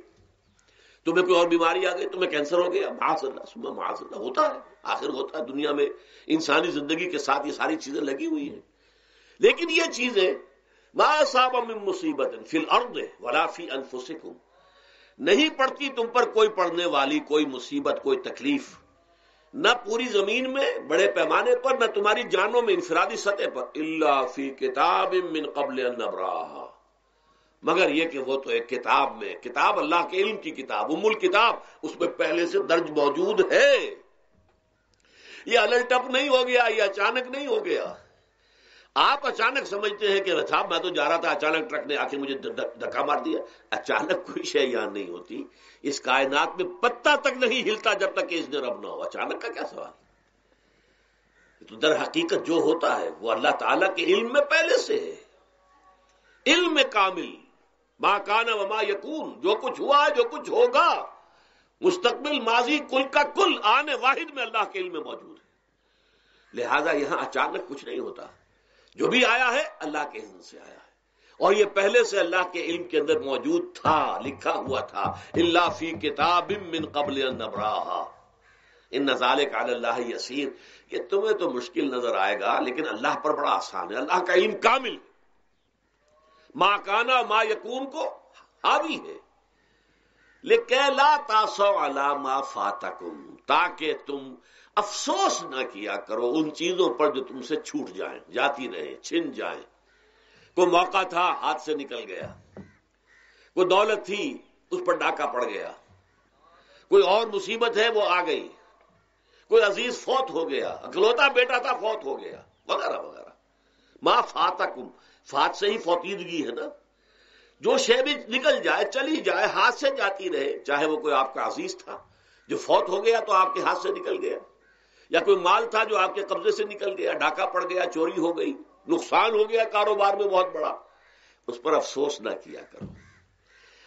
تمہیں کوئی اور بیماری آ گئی، تمہیں کینسر ہو گیا، معاذ اللہ ثم معاذ اللہ. ہوتا ہے، آخر ہوتا ہے، دنیا میں انسانی زندگی کے ساتھ یہ ساری چیزیں لگی ہوئی ہیں. لیکن یہ چیزیں ما اصاب من مصیبت فی الارض ولا فی انفسکم، نہیں پڑتی تم پر کوئی پڑنے والی کوئی مصیبت، کوئی تکلیف، نہ پوری زمین میں بڑے پیمانے پر، نہ تمہاری جانوں میں انفرادی سطح پر، الا فی کتاب من قبل ان نبراها، مگر یہ کہ وہ تو ایک کتاب میں، کتاب اللہ کے علم کی کتاب، ام الکتاب، اس میں پہلے سے درج موجود ہے. یہ الٹ اپ نہیں ہو گیا، یہ اچانک نہیں ہو گیا. آپ اچانک سمجھتے ہیں کہ صاحب میں تو جا رہا تھا، اچانک ٹرک نے آ کے مجھے دھکا مار دیا. اچانک کوئی شے یہاں نہیں ہوتی. اس کائنات میں پتا تک نہیں ہلتا جب تک کہ اس نے رب نہ ہو. اچانک کا کیا سوال؟ تو در حقیقت جو ہوتا ہے وہ اللہ تعالیٰ کے علم میں پہلے سے ہے. علم کامل، ما کان وما یکون، جو کچھ ہوا ہے، جو کچھ ہوگا، مستقبل، ماضی، کل کا کل آنے واحد میں اللہ کے علم میں موجود ہے. لہذا یہاں اچانک کچھ نہیں ہوتا. جو بھی آیا ہے اللہ کے علم سے آیا ہے، اور یہ پہلے سے اللہ کے علم کے اندر موجود تھا، لکھا ہوا تھا. الا فی کتاب من قبل ان نبراہا ان ذلک علی اللہ یسیر. یہ تمہیں تو مشکل نظر آئے گا لیکن اللہ پر بڑا آسان ہے. اللہ کا علم کامل، ما کانا ما یکون کو حاوی ہے. لکہ لا تاسوا علی ما فاتکم، تاکہ تم افسوس نہ کیا کرو ان چیزوں پر جو تم سے چھوٹ جائیں، جاتی رہیں، چھن جائیں. کوئی موقع تھا ہاتھ سے نکل گیا، کوئی دولت تھی اس پر ڈاکہ پڑ گیا، کوئی اور مصیبت ہے وہ آ گئی، کوئی عزیز فوت ہو گیا، اکلوتا بیٹا تھا فوت ہو گیا، وغیرہ وغیرہ. ما فاتکم، فات سے ہی فوتیدگی ہے نا. جو شے بھی نکل جائے، چلی جائے، ہاتھ سے جاتی رہے، چاہے وہ کوئی آپ کا عزیز تھا جو فوت ہو گیا تو آپ کے ہاتھ سے نکل گیا، یا کوئی مال تھا جو آپ کے قبضے سے نکل گیا، ڈاکہ پڑ گیا، چوری ہو گئی، نقصان ہو گیا کاروبار میں بہت بڑا، اس پر افسوس نہ کیا کرو.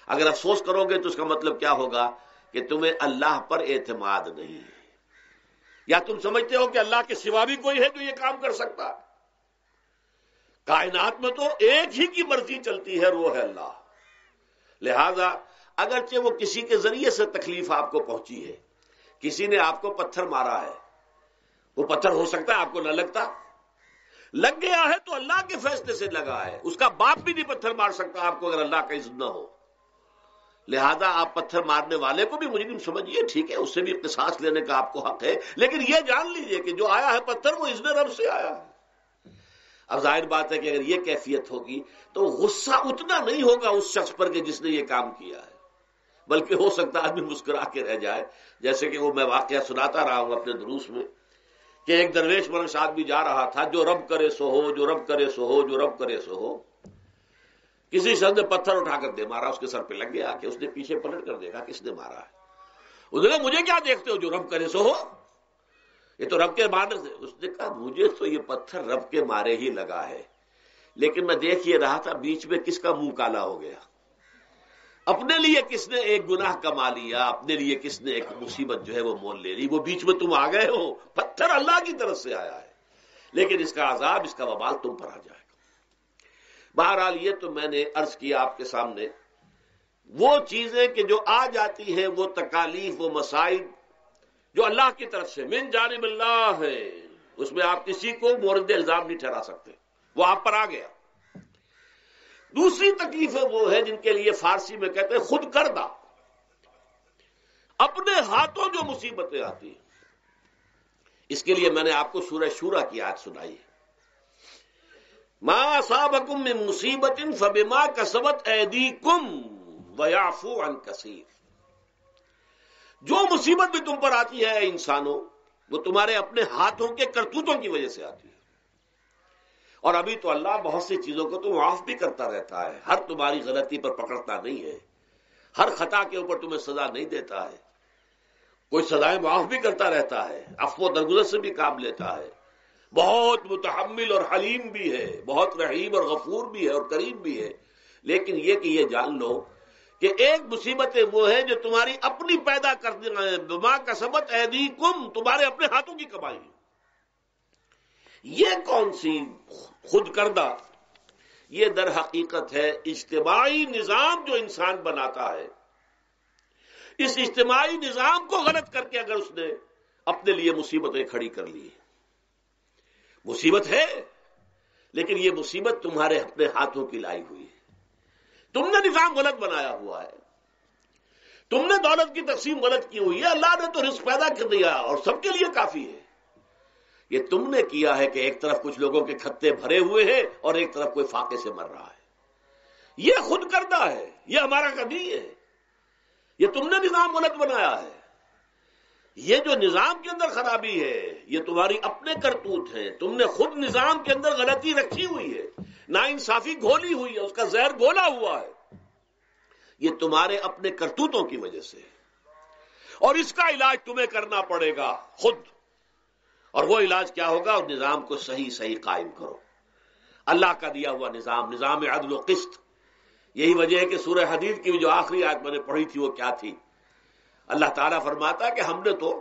اگر افسوس کرو گے تو اس کا مطلب کیا ہوگا کہ تمہیں اللہ پر اعتماد نہیں ہے، یا تم سمجھتے ہو کہ اللہ کے سوا بھی کوئی ہے جو یہ کام کر سکتا ہے. کائنات میں تو ایک ہی کی مرضی چلتی ہے، وہ ہے اللہ. لہذا اگرچہ وہ کسی کے ذریعے سے تکلیف آپ کو پہنچی ہے، کسی نے آپ کو پتھر مارا ہے، وہ پتھر ہو سکتا ہے آپ کو نہ لگتا، لگ گیا ہے تو اللہ کے فیصلے سے لگا ہے. اس کا باپ بھی نہیں پتھر مار سکتا آپ کو اگر اللہ کا اذن نہ ہو. لہذا آپ پتھر مارنے والے کو بھی مجرم سمجھیے، ٹھیک ہے، اس سے بھی قصاص لینے کا آپ کو حق ہے، لیکن یہ جان لیجئے کہ جو آیا ہے پتھر وہ اذن رب سے آیا ہے. اب ظاہر بات ہے کہ اگر یہ کیفیت ہوگی تو غصہ اتنا نہیں ہوگا اس شخص پر کہ جس نے یہ کام کیا ہے، بلکہ ہو سکتا ہے آدمی مسکرا کے رہ جائے. جیسے کہ وہ میں واقعہ سناتا رہا ہوں اپنے دروس میں کہ ایک درویش منش آدمی جا رہا تھا، جو رب کرے سو ہو، جو رب کرے سو ہو، جو رب کرے سو ہو. کسی شخص نے پتھر اٹھا کر دے مارا، اس کے سر پہ لگ گیا کہ اس نے پیچھے پلٹ کر دیکھا کس نے مارا ہے. اس نے کہا مجھے کیا دیکھتے ہو، جو رب کرے سو ہو، یہ تو رب کے مارنے سے. اس نے کہا مجھے تو یہ پتھر رب کے مارے ہی لگا ہے، لیکن میں دیکھ یہ رہا تھا بیچ میں کس کا منہ کالا ہو گیا، اپنے لیے کس نے ایک گناہ کما لیا، اپنے لیے کس نے ایک مصیبت جو ہے وہ مول لے لی، وہ بیچ میں تم آ گئے ہو. پتھر اللہ کی طرف سے آیا ہے، لیکن اس کا عذاب، اس کا وبال تم پر آ جائے گا. بہرحال یہ تو میں نے عرض کیا آپ کے سامنے، وہ چیزیں کہ جو آ جاتی ہیں، وہ تکالیف، وہ مصائب جو اللہ کی طرف سے من جانب اللہ ہے، اس میں آپ کسی کو مورد الزام نہیں ٹھہرا سکتے، وہ آپ پر آ گیا. دوسری تکلیفیں وہ ہیں جن کے لیے فارسی میں کہتے ہیں خود کردہ، اپنے ہاتھوں جو مصیبتیں آتی ہیں. اس کے لیے میں نے آپ کو سورہ شورى کی آیت سنائی ہے، ما اصابکم من مصیبت فبما کسبت ایدیکم ویعفو عن کثیر. جو مصیبت بھی تم پر آتی ہے انسانوں، وہ تمہارے اپنے ہاتھوں کے کرتوتوں کی وجہ سے آتی ہے. اور ابھی تو اللہ بہت سی چیزوں کو تو معاف بھی کرتا رہتا ہے، ہر تمہاری غلطی پر پکڑتا نہیں ہے، ہر خطا کے اوپر تمہیں سزا نہیں دیتا ہے، کوئی سزائیں معاف بھی کرتا رہتا ہے، عفو و درگزر سے بھی کام لیتا ہے، بہت متحمل اور حلیم بھی ہے، بہت رحیم اور غفور بھی ہے اور کریم بھی ہے. لیکن یہ کہ یہ جان لو کہ ایک مصیبتیں وہ ہیں جو تمہاری اپنی پیدا کرنے ہیں، بما کسبت ایدیکم، تمہارے اپنے ہاتھوں کی کمائی. یہ کون سی خود کردہ؟ یہ در حقیقت ہے اجتماعی نظام جو انسان بناتا ہے. اس اجتماعی نظام کو غلط کر کے اگر اس نے اپنے لیے مصیبتیں کھڑی کر لی، مصیبت ہے لیکن یہ مصیبت تمہارے اپنے ہاتھوں کی لائی ہوئی ہے. تم نے نظام غلط بنایا ہوا ہے، تم نے دولت کی تقسیم غلط کی ہوئی ہے. اللہ نے تو رزق پیدا کر دیا اور سب کے لیے کافی ہے. یہ تم نے کیا ہے کہ ایک طرف کچھ لوگوں کے کھتے بھرے ہوئے ہیں اور ایک طرف کوئی فاقے سے مر رہا ہے. یہ خود کردہ ہے، یہ ہمارا کا نہیں ہے، یہ تم نے نظام غلط بنایا ہے، یہ جو نظام کے اندر خرابی ہے یہ تمہاری اپنے کرتوت ہے، تم نے خود نظام کے اندر غلطی رکھی ہوئی ہے، ناانصافی گھولی ہوئی ہے، اس کا زہر گھولا ہوا ہے، یہ تمہارے اپنے کرتوتوں کی وجہ سے، اور اس کا علاج تمہیں کرنا پڑے گا خود۔ اور وہ علاج کیا ہوگا؟ اور نظام کو صحیح قائم کرو، اللہ کا دیا ہوا نظام، نظام عدل و قسط۔ یہی وجہ ہے کہ سورہ حدید کی جو آخری آیت میں نے پڑھی تھی وہ کیا تھی؟ اللہ تعالیٰ فرماتا ہے کہ ہم نے تو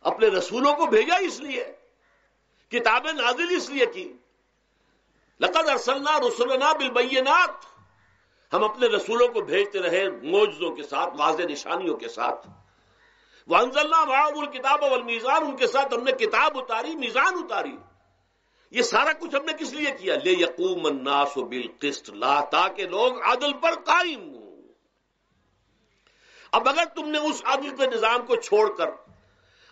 اپنے رسولوں کو بھیجا اس لیے، کتابیں نازل اس لیے کی، لقد ارسلنا رسلنا بالبینات، ہم اپنے رسولوں کو بھیجتے رہے معجزوں کے ساتھ، واضح نشانیوں کے ساتھ، وانزلنا معهم الکتاب والمیزان، ان کے ساتھ ہم نے کتاب اتاری، میزان اتاری، یہ سارا کچھ ہم نے کس لیے کیا؟ لیقوم الناس بالقسط، تاکہ لوگ عدل پر قائم ہوں۔ اب اگر تم نے اس عدل کے نظام کو چھوڑ کر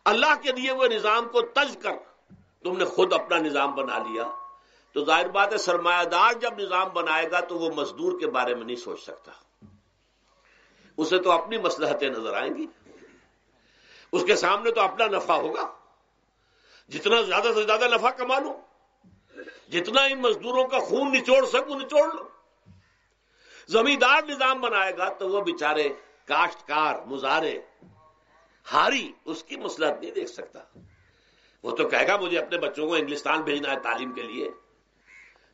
اللہ کے دیے ہوئے نظام کو تج کر تم نے خود اپنا نظام بنا لیا، تو ظاہر بات ہے سرمایہ دار جب نظام بنائے گا تو وہ مزدور کے بارے میں نہیں سوچ سکتا، اسے تو اپنی مصلحتیں نظر آئیں گی، اس کے سامنے تو اپنا نفع ہوگا، جتنا زیادہ سے زیادہ نفع کما لو، جتنا ان مزدوروں کا خون نچوڑ سکوں نچوڑ لو۔ زمیندار نظام بنائے گا تو وہ بیچارے کاشتکار مزارع ہاری اس کی مصلحت نہیں دیکھ سکتا، وہ تو کہے گا مجھے اپنے بچوں کو انگلستان بھیجنا ہے تعلیم کے لیے،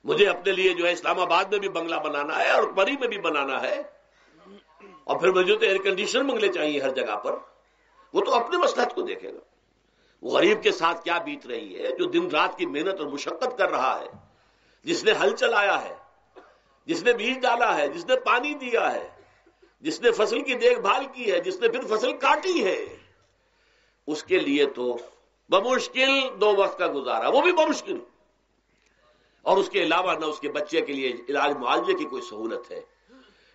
مجھے اپنے لیے جو ہے اسلام آباد میں بھی بنگلہ بنانا ہے اور پری میں بھی بنانا ہے، اور پھر مجھے تو ایئر کنڈیشن بنگلے چاہیے ہر جگہ پر، وہ تو اپنے مصلحت کو دیکھے گا۔ وہ غریب کے ساتھ کیا بیت رہی ہے جو دن رات کی محنت اور مشقت کر رہا ہے، جس نے ہل چلایا ہے، جس نے بیج ڈالا ہے، جس نے پانی دیا ہے، جس نے فصل کی دیکھ بھال کی ہے، جس نے پھر فصل کاٹی ہے، اس کے لیے تو بمشکل 2 وقت کا گزارا، وہ بھی بمشکل، اور اس کے علاوہ نہ اس کے بچے کے لیے علاج معالجے کی کوئی سہولت ہے،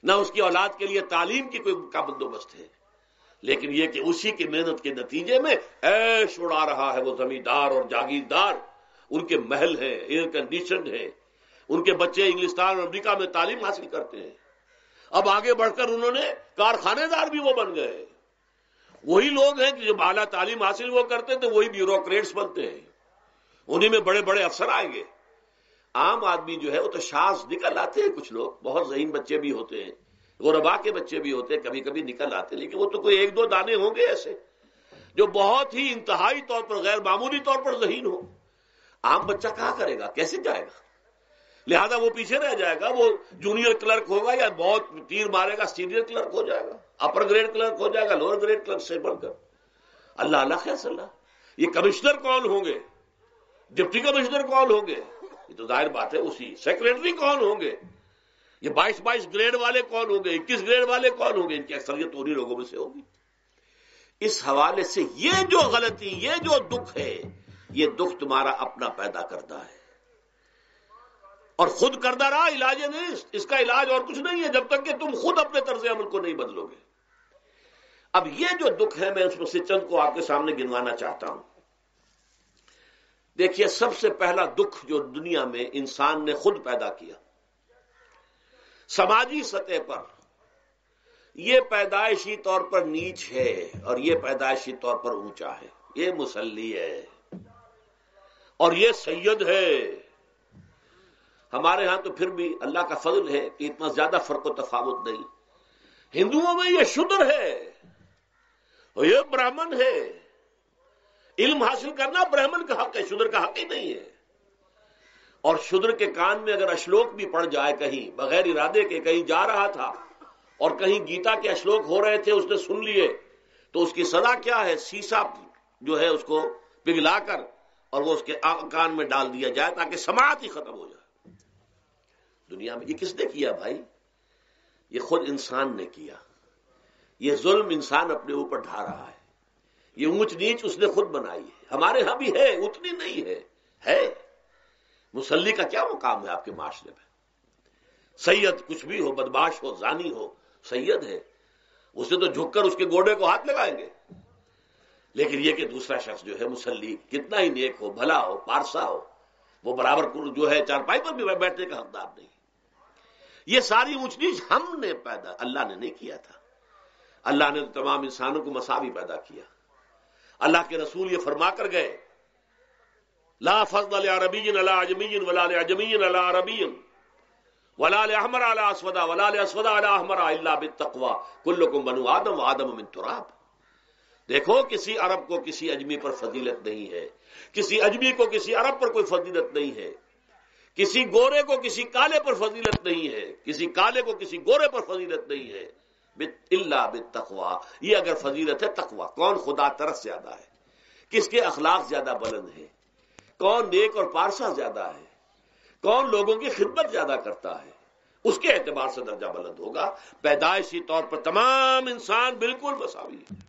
نہ اس کی اولاد کے لیے تعلیم کی کوئی کا بندوبست ہے، لیکن یہ کہ اسی کی محنت کے نتیجے میں عیش اڑا رہا ہے وہ زمیندار اور جاگیردار، ان کے محل ہیں، ایئر کنڈیشنڈ ہیں، ان کے بچے انگلستان اور امریکہ میں تعلیم حاصل کرتے ہیں، اب آگے بڑھ کر انہوں نے کارخانے دار بھی وہ بن گئے، وہی لوگ ہیں کہ جو اعلیٰ تعلیم حاصل وہ کرتے تھے وہی بیوروکریٹس بنتے ہیں، انہی میں بڑے بڑے افسر آئیں گے۔ عام آدمی جو ہے وہ تو شاذ نکل آتے ہیں، کچھ لوگ بہت ذہین بچے بھی ہوتے ہیں، غربا کے بچے بھی ہوتے ہیں، کبھی کبھی نکل آتے ہیں، لیکن وہ تو کوئی 1-2 دانے ہوں گے ایسے جو بہت ہی انتہائی طور پر غیر معمولی طور پر ذہین ہو۔ عام بچہ کہاں کرے گا، کیسے جائے گا؟ لہذا وہ پیچھے رہ جائے گا، وہ جونیئر کلرک ہوگا یا بہت تیر مارے گا سینئر کلرک ہو جائے گا، اپر گریڈ کلرک ہو جائے گا لوور گریڈ کلرک سے بڑھ کر۔ اللہ اللہ خیر صلی اللہ، یہ کمشنر کون ہوں گے، ڈپٹی کمشنر کون ہوں گے، یہ تو ظاہر بات ہے اسی، سیکریٹری کون ہوں گے، یہ 22 گریڈ والے کون ہوں گے، 21 گریڈ والے کون ہوں گے، ان کی اکثریت انہی لوگوں میں سے ہوگی۔ اس حوالے سے یہ جو غلطی، یہ جو دکھ ہے، یہ دکھ تمہارا اپنا پیدا کرتا ہے، اور خود کردہ رہا علاج نہیں، اس کا علاج اور کچھ نہیں ہے جب تک کہ تم خود اپنے طرز عمل کو نہیں بدلو گے۔ اب یہ جو دکھ ہے میں اس میں سے چند کو آپ کے سامنے گنوانا چاہتا ہوں۔ دیکھیے، سب سے پہلا دکھ جو دنیا میں انسان نے خود پیدا کیا سماجی سطح پر، یہ پیدائشی طور پر نیچ ہے اور یہ پیدائشی طور پر اونچا ہے، یہ مسلی ہے اور یہ سید ہے۔ ہمارے ہاں تو پھر بھی اللہ کا فضل ہے کہ اتنا زیادہ فرق و تفاوت نہیں، ہندوؤں میں یہ شودر ہے اور یہ برہمن ہے، علم حاصل کرنا برہمن کا حق ہے، شودر کا حق ہی نہیں ہے۔ اور شودر کے کان میں اگر اشلوک بھی پڑ جائے کہیں بغیر ارادے کے، کہیں جا رہا تھا اور کہیں گیتا کے اشلوک ہو رہے تھے، اس نے سن لیے، تو اس کی سزا کیا ہے؟ سیسا جو ہے اس کو پگھلا کر اور وہ اس کے کان میں ڈال دیا جائے تاکہ سماعت ہی ختم ہو جائے۔ دنیا میں یہ کس نے کیا بھائی؟ یہ خود انسان نے کیا، یہ ظلم انسان اپنے اوپر ڈھا رہا ہے، یہ اونچ نیچ اس نے خود بنائی ہے۔ ہمارے ہاں بھی ہے، اتنی نہیں ہے۔ مسلی کا کیا مقام ہے آپ کے معاشرے میں؟ سید کچھ بھی ہو، بدماش ہو، زانی ہو، سید ہے، اسے تو جھک کر اس کے گوڑے کو ہاتھ لگائیں گے، لیکن یہ کہ دوسرا شخص جو ہے مسلی کتنا ہی نیک ہو، بھلا ہو، پارسا ہو، وہ برابر جو ہے چارپائی پر بھی بیٹھنے کا حقدار نہیں۔ یہ ساری اونچ نیچ ہم نے پیدا، اللہ نے نہیں کیا تھا. اللہ نے تمام انسانوں کو مساوی پیدا کیا. اللہ کے رسول یہ فرما کر گئے لا فضل لعربی علی عجمی ولا لعجمی علی عربی ولا لاحمر علی اسود ولا لاسود علی احمر الا بالتقوى کلکم بنو آدم وآدم من تراب. دیکھو کسی عرب کو کسی اجمی پر فضیلت نہیں ہے، کسی اجمی کو کسی عرب پر کوئی فضیلت نہیں ہے، کسی گورے کو کسی کالے پر فضیلت نہیں ہے، کسی کالے کو کسی گورے پر فضیلت نہیں ہے الا بالتقوى. یہ اگر فضیلت ہے تقوی. کون خدا ترس زیادہ ہے، کس کے اخلاق زیادہ بلند ہیں، کون نیک اور پارسا زیادہ ہے، کون لوگوں کی خدمت زیادہ کرتا ہے، اس کے اعتبار سے درجہ بلند ہوگا. پیدائشی طور پر تمام انسان بالکل مساوی ہے.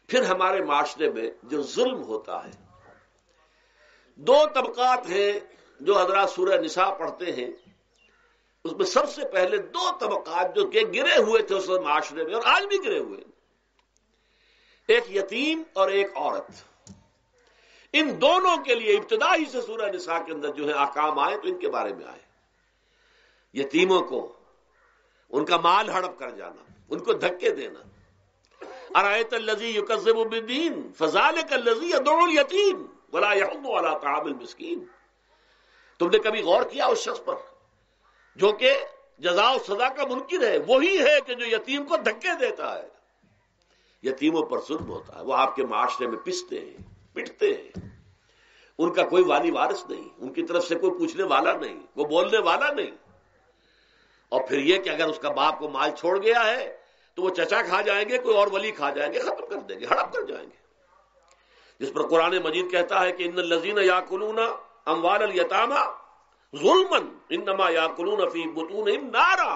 پھر ہمارے معاشرے میں جو ظلم ہوتا ہے، دو طبقات ہیں جو حضرات سورہ نساء پڑھتے ہیں، اس میں سب سے پہلے دو طبقات جو کہ گرے ہوئے تھے اس معاشرے میں اور آج بھی گرے ہوئے ہیں، ایک یتیم اور ایک عورت. ان دونوں کے لیے ابتدا ہی سے سورہ نساء کے اندر جو ہے احکام آئے تو ان کے بارے میں آئے. یتیموں کو ان کا مال ہڑپ کر جانا، ان کو دھکے دینا. ارأیت الذی یکذب بالدین فذلک الذی یدعو الیتیم ولا یحض علی طعام المسکین. تم نے کبھی غور کیا اس شخص پر جو کہ جزا و سزا کا منکر ہے؟ وہی ہے کہ جو یتیم کو دھکے دیتا ہے. یتیموں پر ظلم ہوتا ہے، وہ آپ کے معاشرے میں پستے ہیں، پٹتے ہیں. ان کا کوئی والی وارث نہیں، ان کی طرف سے کوئی پوچھنے والا نہیں، کوئی بولنے والا نہیں. اور پھر یہ کہ اگر اس کا باپ کو مال چھوڑ گیا ہے تو وہ چچا کھا جائیں گے، کوئی اور ولی کھا جائیں گے، ختم کر دیں گے، ہڑپ کر جائیں گے. جس پر قرآن مجید کہتا ہے کہ ان الذین یاکلون اموال الیتامی ظلما انما یاکلون فی بطونہم نارا.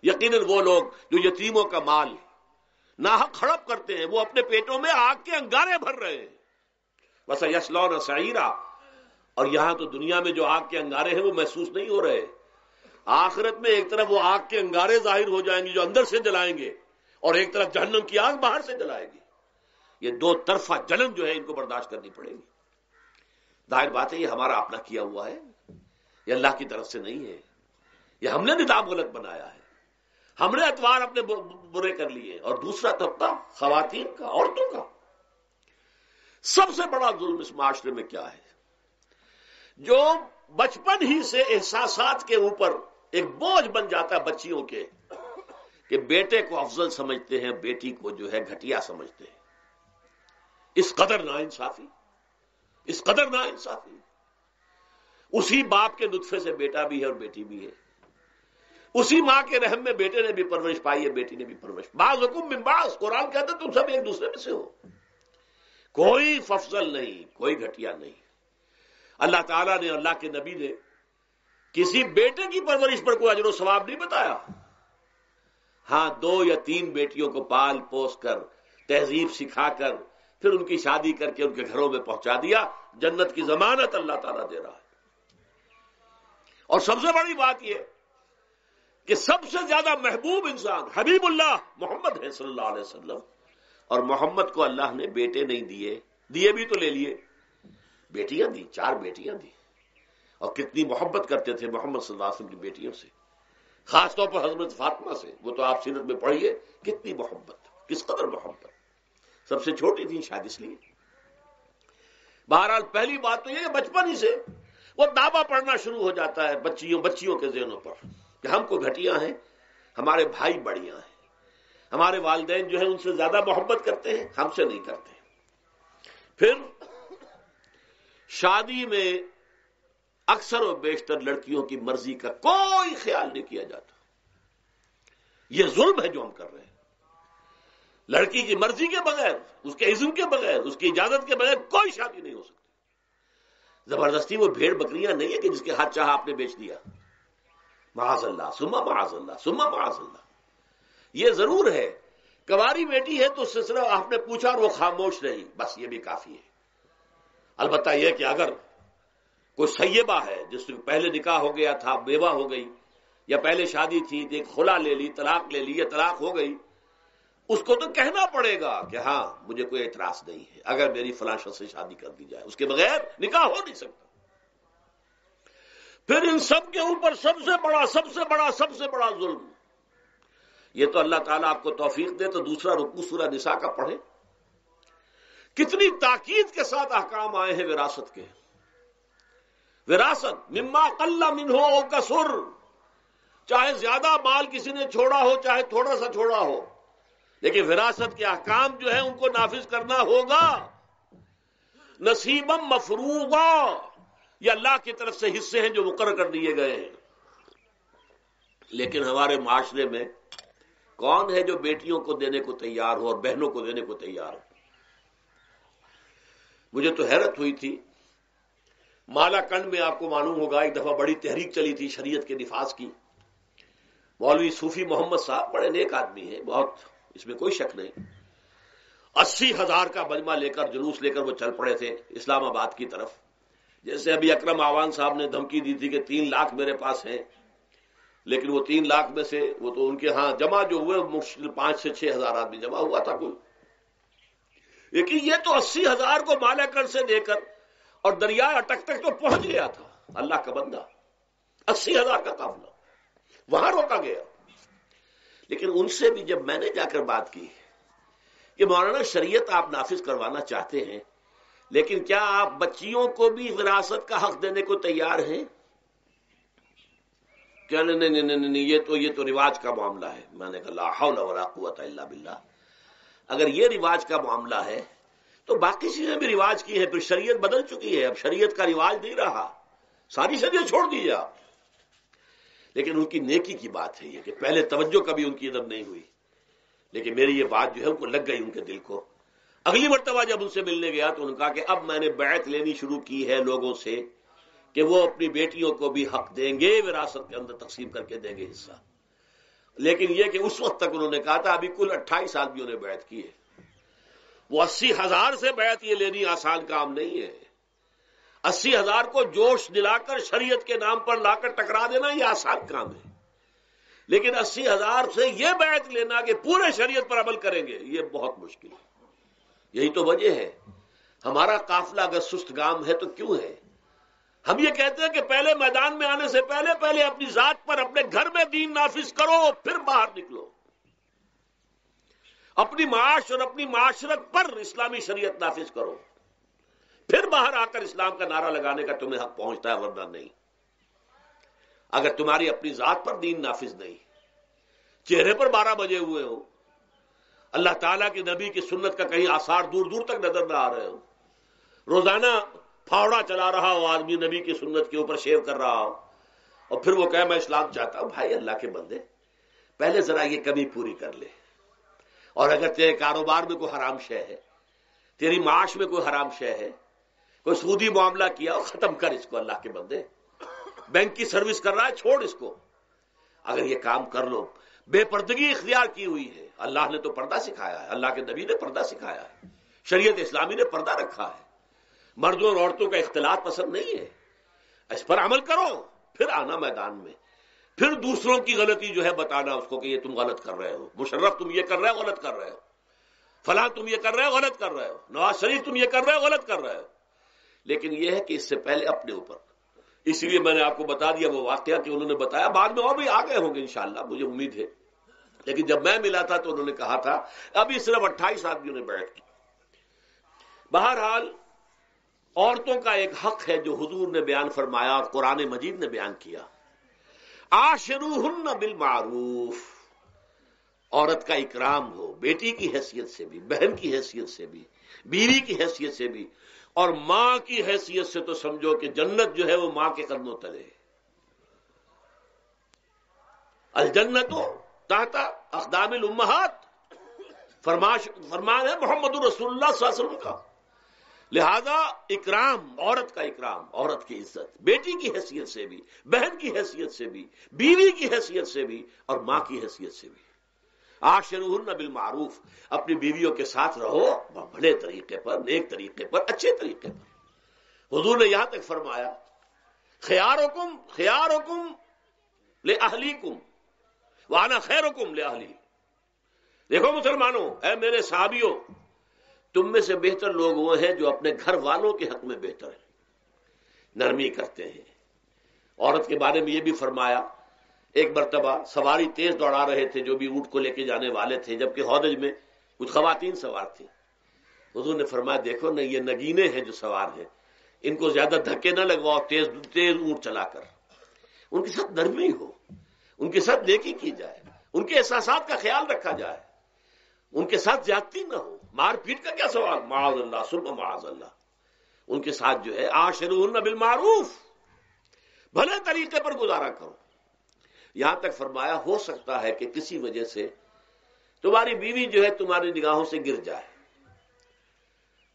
یقیناً وہ لوگ جو یتیموں کا مال ناحق ہڑپ کرتے ہیں وہ اپنے پیٹوں میں آگ کے انگارے بھر رہے ہیں. وَسَيَصْلَوْنَ سَعِيرًا. اور یہاں تو دنیا میں جو آگ کے انگارے ہیں وہ محسوس نہیں ہو رہے. آخرت میں ایک طرف وہ آگ کے انگارے ظاہر ہو جائیں گے جو اندر سے جلائیں گے، اور ایک طرف جہنم کی آگ باہر سے جلائے گی. یہ دو طرفہ جلن جو ہے ان کو برداشت کرنی پڑے گی. ظاہر بات ہے یہ ہمارا اپنا کیا ہوا ہے، یہ اللہ کی طرف سے نہیں ہے. یہ ہم نے نظام غلط بنایا ہے، ہم نے اتوار اپنے برے کر لیے. اور دوسرا طبقہ خواتین کا، عورتوں کا. سب سے بڑا ظلم اس معاشرے میں کیا ہے؟ جو بچپن ہی سے احساسات کے اوپر ایک بوجھ بن جاتا ہے بچیوں کے کہ بیٹے کو افضل سمجھتے ہیں، بیٹی کو جو ہے گھٹیا سمجھتے ہیں. اس قدر ناانصافی، اس قدر ناانصافی. اسی باپ کے نطفے سے بیٹا بھی ہے اور بیٹی بھی ہے، اسی ماں کے رحم میں بیٹے نے بھی پرورش پائی ہے، بیٹی نے بھی پرورش. بعضکم من بعض، قرآن کہتا ہے تم سب ایک دوسرے میں سے ہو. کوئی فضل نہیں، کوئی گھٹیا نہیں. اللہ تعالیٰ نے، اللہ کے نبی نے کسی بیٹے کی پرورش پر کوئی اجر و ثواب نہیں بتایا. ہاں 2 یا 3 بیٹیوں کو پال پوس کر، تہذیب سکھا کر، پھر ان کی شادی کر کے ان کے گھروں میں پہنچا دیا. جنت کی ضمانت اللہ تعالیٰ دے رہا ہے. اور سب سے بڑی بات یہ کہ سب سے زیادہ محبوب انسان حبیب اللہ محمد ہے صلی اللہ علیہ وسلم. اور محمد کو اللہ نے بیٹے نہیں دیے بھی تو لے لیے، بیٹیاں دی، 4 بیٹیاں دی. اور کتنی محبت کرتے تھے محمد صلی اللہ علیہ وسلم کی بیٹیوں سے، خاص طور پر حضرت فاطمہ سے. وہ تو آپ سیرت میں پڑھیے کتنی محبت، کس قدر محبت. سب سے چھوٹی تھی شاید اس لیے. بہرحال پہلی بات تو یہ کہ بچپن ہی سے وہ دعویٰ پڑھنا شروع ہو جاتا ہے بچیوں کے ذہنوں پر کہ ہم کو گھٹیاں ہیں، ہمارے بھائی بڑیاں ہیں، ہمارے والدین جو ہیں ان سے زیادہ محبت کرتے ہیں، ہم سے نہیں کرتے. پھر شادی میں اکثر و بیشتر لڑکیوں کی مرضی کا کوئی خیال نہیں کیا جاتا. یہ ظلم ہے جو ہم کر رہے ہیں. لڑکی کی مرضی کے بغیر، اس کے اذن کے بغیر، اس کی اجازت کے بغیر کوئی شادی نہیں ہو سکتی. زبردستی وہ بھیڑ بکریاں نہیں ہے کہ جس کے ہاتھ چاہا آپ نے بیچ دیا. معاذ اللہ ثم معاذ اللہ ثم معاذ اللہ. یہ ضرور ہے کنواری بیٹی ہے تو اس سے صرف آپ نے پوچھا اور وہ خاموش رہی، بس یہ بھی کافی ہے. البتہ یہ کہ اگر کوئی سیبہ ہے جس سے پہلے نکاح ہو گیا تھا، بیوہ ہو گئی، یا پہلے شادی تھی ایک خلا لے لی، طلاق لے لی یا طلاق ہو گئی، اس کو تو کہنا پڑے گا کہ ہاں مجھے کوئی اعتراض نہیں ہے اگر میری فلاں شخص سے شادی کر دی جائے، اس کے بغیر نکاح ہو نہیں سکتا. پھر ان سب کے اوپر سب سے بڑا ظلم، یہ تو اللہ تعالیٰ آپ کو توفیق دے تو دوسرا رکوع سورہ نساء کا پڑھیں، کتنی تاکید کے ساتھ احکام آئے ہیں وراثت کے. وراثت مما قل منہ او کثر، چاہے زیادہ مال کسی نے چھوڑا ہو چاہے تھوڑا سا چھوڑا ہو، لیکن وراثت کے احکام جو ہیں ان کو نافذ کرنا ہوگا. نصیبا مفروضا، یہ اللہ کی طرف سے حصے ہیں جو مقرر کر دیے گئے ہیں. لیکن ہمارے معاشرے میں کون ہے جو بیٹیوں کو دینے کو تیار ہو اور بہنوں کو دینے کو تیار ہو؟ مجھے تو حیرت ہوئی تھی، مالا کنڈ میں آپ کو معلوم ہوگا ایک دفعہ بڑی تحریک چلی تھی شریعت کے نفاذ کی. مولوی صوفی محمد صاحب بڑے نیک آدمی ہیں، بہت، اس میں کوئی شک نہیں. 80,000 کا مجمع لے کر، جلوس لے کر وہ چل پڑے تھے اسلام آباد کی طرف. جیسے ابھی اکرم آوان صاحب نے دھمکی دی تھی کہ 3 لاکھ میرے پاس ہیں، لیکن وہ 3 لاکھ میں سے وہ تو ان کے ہاں جمع جو ہوئے مشکل 5 سے 6 ہزار آدمی جمع ہوا تھا کوئی. لیکن یہ تو 80,000 کو مالا کنڈ سے دے کر اور دریائے اٹک تک تو پہنچ گیا تھا. اللہ کا بندہ، 80,000 کا قافلہ وہاں روکا گیا. لیکن ان سے بھی جب میں نے جا کر بات کی کہ مولانا شریعت آپ نافذ کروانا چاہتے ہیں، لیکن کیا آپ بچیوں کو بھی وراثت کا حق دینے کو تیار ہیں؟ کیا نہیں، یہ تو رواج کا معاملہ ہے. میں نے کہا لا حول ولا قوت الا باللہ. اگر یہ رواج کا معاملہ ہے تو باقی چیزیں بھی رواج کی ہیں. پھر شریعت بدل چکی ہے، اب شریعت کا رواج نہیں رہا، ساری شریعت چھوڑ دیجیے آپ. لیکن ان کی نیکی کی بات ہے یہ کہ پہلے توجہ کبھی ان کی ادب نہیں ہوئی، لیکن میری یہ بات جو ہے ان کو لگ گئی ان کے دل کو. اگلی مرتبہ جب ان سے ملنے گیا تو انہوں نے کہا کہ اب میں نے بیعت لینی شروع کی ہے لوگوں سے کہ وہ اپنی بیٹیوں کو بھی حق دیں گے، وراثت کے اندر تقسیم کر کے دیں گے حصہ. لیکن یہ کہ اس وقت تک انہوں نے کہا تھا، ابھی کل 28 آدمیوں نے بیعت کی ہے. وہ 80,000 سے بیعت یہ لینی آسان کام نہیں ہے. 80,000 کو جوش دلا کر شریعت کے نام پر لا کر ٹکرا دینا یہ آسان کام ہے، لیکن 80,000 سے یہ بیعت لینا کہ پورے شریعت پر عمل کریں گے یہ بہت مشکل ہے. یہی تو وجہ ہے ہمارا قافلہ اگر سست گام ہے تو کیوں ہے؟ ہم یہ کہتے ہیں کہ پہلے میدان میں آنے سے پہلے اپنی ذات پر، اپنے گھر میں دین نافذ کرو، پھر باہر نکلو. اپنی معاش اور اپنی معاشرت پر اسلامی شریعت نافذ کرو، پھر باہر آ کر اسلام کا نعرہ لگانے کا تمہیں حق پہنچتا ہے، ورنہ نہیں. اگر تمہاری اپنی ذات پر دین نافذ نہیں، چہرے پر 12 بجے ہوئے ہو، اللہ تعالیٰ کے نبی کی سنت کا کہیں آثار دور دور تک نظر نہ آ رہے ہو، روزانہ پھاوڑا چلا رہا ہو آدمی، نبی کی سنت کے اوپر شیو کر رہا ہو، اور پھر وہ کہے میں اسلام چاہتا ہوں. بھائی اللہ کے بندے، پہلے ذرا یہ کمی پوری کر لے. اور اگر تیرے کاروبار میں کوئی حرام شے ہے، تیری معاش میں کوئی حرام شے ہے، کوئی سودی معاملہ کیا ہو، ختم کر اس کو. اللہ کے بندے، بینک کی سروس کر رہا ہے، چھوڑ اس کو. اگر یہ کام کر لو، بے پردگی اختیار کی ہوئی ہے. اللہ نے تو پردہ سکھایا ہے، اللہ کے نبی نے پردہ سکھایا ہے، شریعت اسلامی نے پردہ رکھا ہے. مردوں اور عورتوں کا اختلاط پسند نہیں ہے. اس پر عمل کرو، پھر آنا میدان میں، پھر دوسروں کی غلطی جو ہے بتانا اس کو کہ یہ تم غلط کر رہے ہو، مشرف تم یہ کر رہے ہو، غلط کر رہے ہو، فلاں تم یہ کر رہے ہو، غلط کر رہے ہو، نواز شریف تم یہ کر رہے ہو، غلط کر رہے ہو. لیکن یہ ہے کہ اس سے پہلے اپنے اوپر، اس لیے میں نے آپ کو بتا دیا وہ واقعہ کہ انہوں نے بتایا، بعد میں اور بھی آ گئے ہوں گے انشاءاللہ، مجھے امید ہے. لیکن جب میں ملا تھا تو انہوں نے کہا تھا ابھی صرف 28 آدمیوں نے بیعت کی. بہرحال عورتوں کا ایک حق ہے جو حضور نے بیان فرمایا اور قرآن مجید نے بیان کیا، عاشروہن بالمعروف. عورت کا اکرام ہو، بیٹی کی حیثیت سے بھی، بہن کی حیثیت سے بھی، بیوی کی حیثیت سے بھی، اور ماں کی حیثیت سے تو سمجھو کہ جنت جو ہے وہ ماں کے قدموں تلے ہے. الجنت تحت اقدام الامہات، فرمان ہے محمد رسول اللہ صلی اللہ علیہ وسلم کا. لہذا اکرام، عورت کا اکرام، عورت کی عزت، بیٹی کی حیثیت سے بھی، بہن کی حیثیت سے بھی، بیوی کی حیثیت سے بھی، اور ماں کی حیثیت سے بھی. عاشروہن بالمعروف، اپنی بیویوں کے ساتھ رہو بھلے طریقے پر، نیک طریقے پر، اچھے طریقے پر. حضور نے یہاں تک فرمایا خیارکم لأہلیکم وانا خیرکم لأہلی. دیکھو مسلمانوں، اے میرے صحابیوں، تم میں سے بہتر لوگ وہ ہیں جو اپنے گھر والوں کے حق میں بہتر ہیں، نرمی کرتے ہیں، عورت کے بارے میں یہ بھی فرمایا، ایک مرتبہ سواری تیز دوڑا رہے تھے جو بھی اونٹ کو لے کے جانے والے تھے، جبکہ ہودج میں کچھ خواتین سوار تھیں. حضور نے فرمایا دیکھو نہ، یہ نگینے ہیں جو سوار ہیں، ان کو زیادہ دھکے نہ لگواؤ تیز تیز اونٹ چلا کر. ان کے ساتھ نرمی ہو، ان کے ساتھ نیکی کی جائے، ان کے احساسات کا خیال رکھا جائے، ان کے ساتھ زیادتی نہ ہو. مار پیٹ کا کیا سوال، معاذ اللہ ثم معاذ اللہ. ان کے ساتھ جو ہے عاشروہن بالمعروف، بھلے طریقے پر گزارا کرو. یہاں تک فرمایا ہو سکتا ہے کہ کسی وجہ سے تمہاری بیوی جو ہے تمہاری نگاہوں سے گر جائے،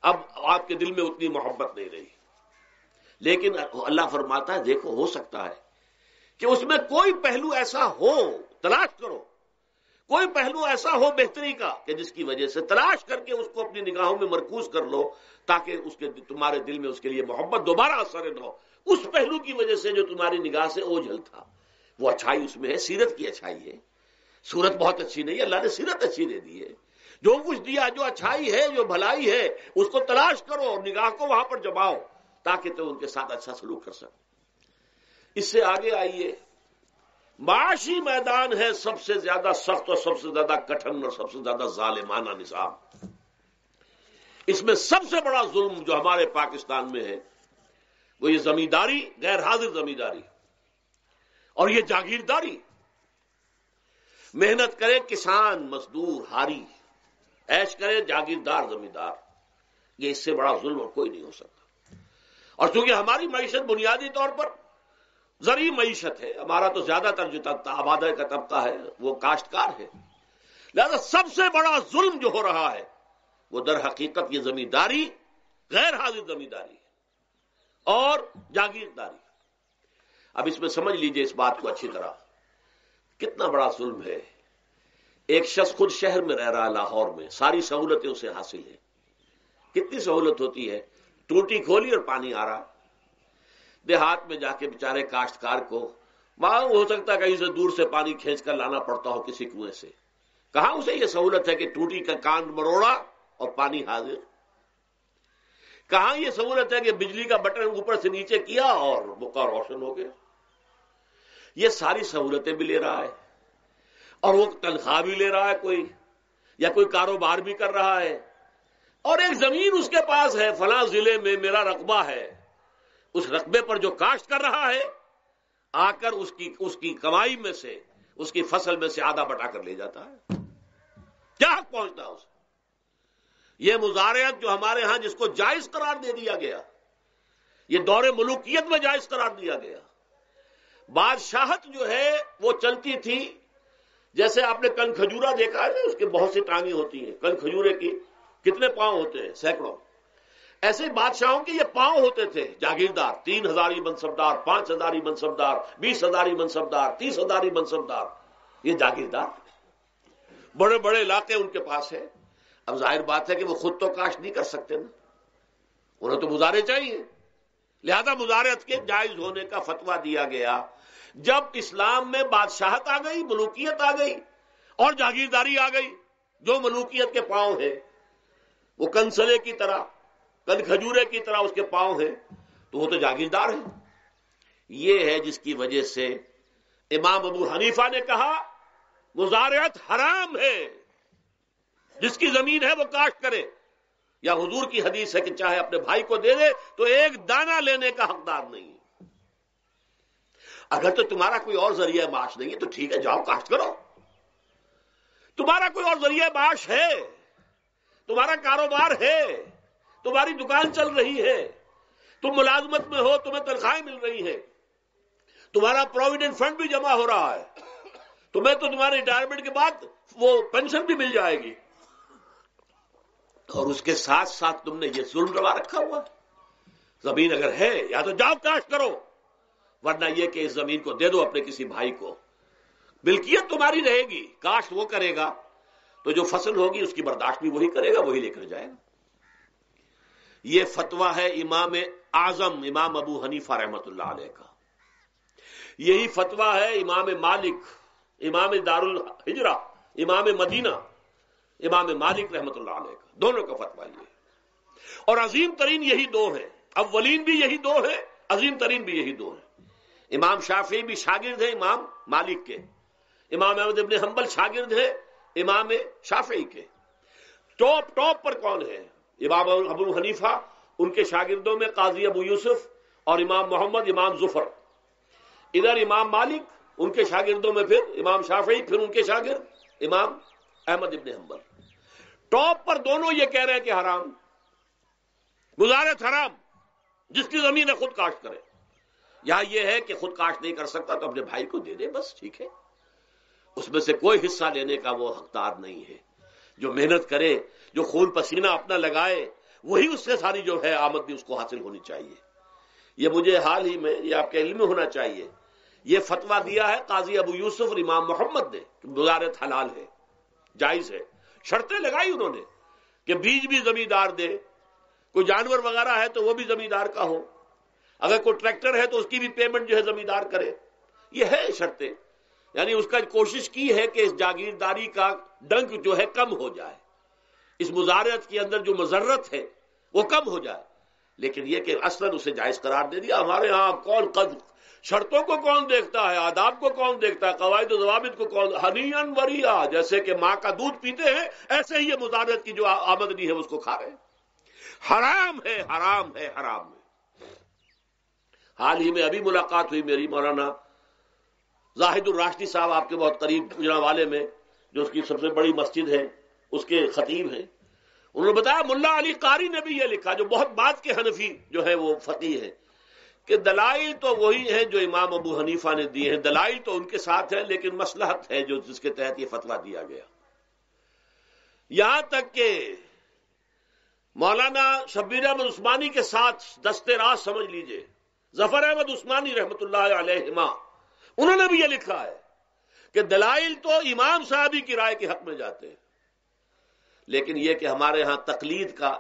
اب آپ کے دل میں اتنی محبت نہیں رہی، لیکن اللہ فرماتا ہے دیکھو ہو سکتا ہے کہ اس میں کوئی پہلو ایسا ہو، تلاش کرو، کوئی پہلو ایسا ہو بہتری کا کہ جس کی وجہ سے تلاش کر کے اس کو اپنی نگاہوں میں مرکوز کر لو، تاکہ اس کے تمہارے دل میں اس کے لیے محبت دوبارہ اثر نہ ہو. اس پہلو کی وجہ سے جو تمہاری نگاہ سے اوجھل تھا، وہ اچھائی اس میں ہے، سیرت کی اچھائی ہے. صورت بہت اچھی نہیں ہے، اللہ نے سیرت اچھی دے دی ہے. جو کچھ دیا، جو اچھائی ہے، جو بھلائی ہے، اس کو تلاش کرو اور نگاہ کو وہاں پر جماؤ تاکہ تم ان کے ساتھ اچھا سلوک کر سکو. اس سے آگے آئیے، معاشی میدان ہے سب سے زیادہ سخت اور سب سے زیادہ کٹھن اور سب سے زیادہ ظالمانہ نظام. اس میں سب سے بڑا ظلم جو ہمارے پاکستان میں ہے وہ یہ زمینداری، غیر حاضر زمینداری اور یہ جاگیرداری. محنت کرے کسان مزدور ہاری، عیش کرے جاگیردار زمیندار. یہ اس سے بڑا ظلم اور کوئی نہیں ہو سکتا. اور چونکہ ہماری معیشت بنیادی طور پر زرعی معیشت ہے، ہمارا تو زیادہ تر جو آبادی کا طبقہ ہے وہ کاشتکار ہے، لہذا سب سے بڑا ظلم جو ہو رہا ہے وہ در حقیقت یہ زمینداری، غیر حاضر زمینداری اور جاگیرداری. اب اس میں سمجھ لیجئے اس بات کو اچھی طرح، کتنا بڑا ظلم ہے. ایک شخص خود شہر میں رہ رہا ہے، لاہور میں، ساری سہولتیں اسے حاصل ہیں. کتنی سہولت ہوتی ہے، ٹوٹی کھولی اور پانی آ رہا. دیہات میں جا کے بیچارے کاشتکار کو وہاں ہو سکتا ہے کہیں سے دور سے پانی کھینچ کر لانا پڑتا ہو کسی کنویں سے. کہاں اسے یہ سہولت ہے کہ ٹوٹی کا کان مروڑا اور پانی حاضر. کہاں یہ سہولت ہے کہ بجلی کا بٹن اوپر سے نیچے کیا اور بقع روشن ہو گیا. یہ ساری سہولتیں بھی لے رہا ہے اور وہ تنخواہ بھی لے رہا ہے کوئی، یا کوئی کاروبار بھی کر رہا ہے، اور ایک زمین اس کے پاس ہے، فلاں ضلع میں میرا رقبہ ہے. اس رقبے پر جو کاشت کر رہا ہے آ کر اس کی کمائی میں سے، اس کی فصل میں سے آدھا بٹا کر لے جاتا ہے. کیا حق پہنچتا ہے اسے؟ یہ مزارعت جو ہمارے ہاں جس کو جائز قرار دے دیا گیا، یہ دور ملوکیت میں جائز قرار دیا گیا. بادشاہت جو ہے وہ چلتی تھی، جیسے آپ نے کن کھجورا دیکھا ہے نا، اس کے بہت سی ٹانگیں ہوتی ہیں. کن کھجورے کی کتنے پاؤں ہوتے ہیں؟ سینکڑوں. ایسے بادشاہوں کے یہ پاؤں ہوتے تھے. جاگیردار 3000 منصبدار، 5000 منصبدار، 20,000 منصبدار، 30,000 منصبدار، یہ جاگیردار. بڑے بڑے علاقے ان کے پاس ہے. اب ظاہر بات ہے کہ وہ خود تو کاشت نہیں کر سکتے نا، انہیں تو مزارع چاہیے. لہذا مزارعت کے جائز ہونے کا فتویٰ دیا گیا. جب اسلام میں بادشاہت آ گئی، ملوکیت آ گئی اور جاگیرداری آ گئی، جو ملوکیت کے پاؤں ہیں وہ کنسلے کی طرح، کن کھجورے کی طرح اس کے پاؤں ہیں، تو وہ تو جاگیردار ہیں. یہ ہے جس کی وجہ سے امام ابو حنیفہ نے کہا مزارعت حرام ہے، جس کی زمین ہے وہ کاشت کرے. یا حضور کی حدیث ہے کہ چاہے اپنے بھائی کو دے دے تو ایک دانہ لینے کا حقدار نہیں. اگر تو تمہارا کوئی اور ذریعہ معاش نہیں ہے تو ٹھیک ہے، جاؤ کاشت کرو. تمہارا کوئی اور ذریعہ معاش ہے، تمہارا کاروبار ہے، تمہاری دکان چل رہی ہے، تم ملازمت میں ہو، تمہیں تنخواہیں مل رہی ہیں، تمہارا پروویڈنٹ فنڈ بھی جمع ہو رہا ہے، تمہیں تو تمہارے ریٹائرمنٹ کے بعد وہ پینشن بھی مل جائے گی، اور اس کے ساتھ ساتھ تم نے یہ ظلم روا رکھا ہوا. زمین اگر ہے یا تو جاؤ کاشت کرو، ورنہ یہ کہ اس زمین کو دے دو اپنے کسی بھائی کو. ملکیت تمہاری رہے گی، کاشت وہ کرے گا تو جو فصل ہوگی اس کی برداشت بھی وہی کرے گا، وہی لے کر جائے گا. یہ فتویٰ ہے امام اعظم امام ابو حنیفہ رحمۃ اللہ علیہ کا. یہی فتویٰ ہے امام مالک، امام دار الحجرہ، امام مدینہ، امام مالک رحمۃ اللہ علیہ کا. دونوں کا فتویٰ یہ ہے. اور عظیم ترین یہی دو ہیں، اولین بھی یہی دو ہیں، عظیم ترین بھی یہی دو ہیں. امام شافعی بھی شاگرد ہیں امام مالک کے، امام احمد ابن حنبل شاگرد ہیں امام شافعی کے۔ ٹاپ پر کون ہے؟ امام ابو حنیفہ، ان کے شاگردوں میں قاضی ابو یوسف اور امام محمد امام ظفر، ادھر امام مالک، ان کے شاگردوں میں پھر امام شافعی، پھر ان کے شاگرد امام احمد ابن حنبل۔ ٹاپ پر دونوں یہ کہہ رہے ہیں کہ حرام، مزارعت حرام، جس کی زمین ہے خود کاشت کرے۔ یہاں یہ ہے کہ خود کاشت نہیں کر سکتا تو اپنے بھائی کو دے دے، بس ٹھیک ہے، اس میں سے کوئی حصہ لینے کا وہ حقدار نہیں ہے۔ جو محنت کرے، جو خون پسینہ اپنا لگائے، وہی اس سے ساری جو ہے آمدنی اس کو حاصل ہونی چاہیے۔ یہ مجھے حال ہی میں، یہ آپ کے علم میں ہونا چاہیے، یہ فتویٰ دیا ہے قاضی ابو یوسف اور امام محمد نے کہ مزارعت حلال ہے، جائز ہے۔ شرطیں لگائی انہوں نے کہ بیج بھی زمیندار دے، کوئی جانور وغیرہ ہے تو وہ بھی زمیندار کا ہو، اگر کوئی ٹریکٹر ہے تو اس کی بھی پیمنٹ جو ہے زمیندار کرے۔ یہ ہے شرطیں، یعنی اس کا کوشش کی ہے کہ اس جاگیرداری کا ڈنک جو ہے کم ہو جائے، اس مزارعت کے اندر جو مضرت ہے وہ کم ہو جائے، لیکن یہ کہ اصلاً اسے جائز قرار دے دیا۔ ہمارے ہاں کون شرطوں کو کون دیکھتا ہے، آداب کو کون دیکھتا ہے، قواعد و ضوابط کو کون، ہنیئن وریا، جیسے کہ ماں کا دودھ پیتے ہیں ایسے ہی یہ مزارعت کی جو آمدنی ہے اس کو کھا رہے ہیں۔ حرام ہے، حرام ہے، حرام ہے۔ حال ہی میں ابھی ملاقات ہوئی میری مولانا زاہد الراشدی صاحب، آپ کے بہت قریب گجرانوالے میں، جو اس کی سب سے بڑی مسجد ہے، اس کے خطیب ہیں۔ انہوں نے بتایا ملا علی قاری نے بھی یہ لکھا، جو بہت بعد کے حنفی جو ہے وہ فقیہ ہے، کہ دلائل تو وہی ہیں جو امام ابو حنیفہ نے دیے ہیں، دلائل تو ان کے ساتھ ہیں، لیکن مصلحت ہے جو جس کے تحت یہ فتویٰ دیا گیا۔ یہاں تک کہ مولانا شبیر احمد عثمانی کے ساتھ دست راست سمجھ لیجئے ظفر احمد عثمانی رحمۃ اللہ علیہما، انہوں نے بھی یہ لکھا ہے کہ دلائل تو امام صاحبی کی رائے کے حق میں جاتے ہیں، لیکن یہ کہ ہمارے ہاں تقلید کا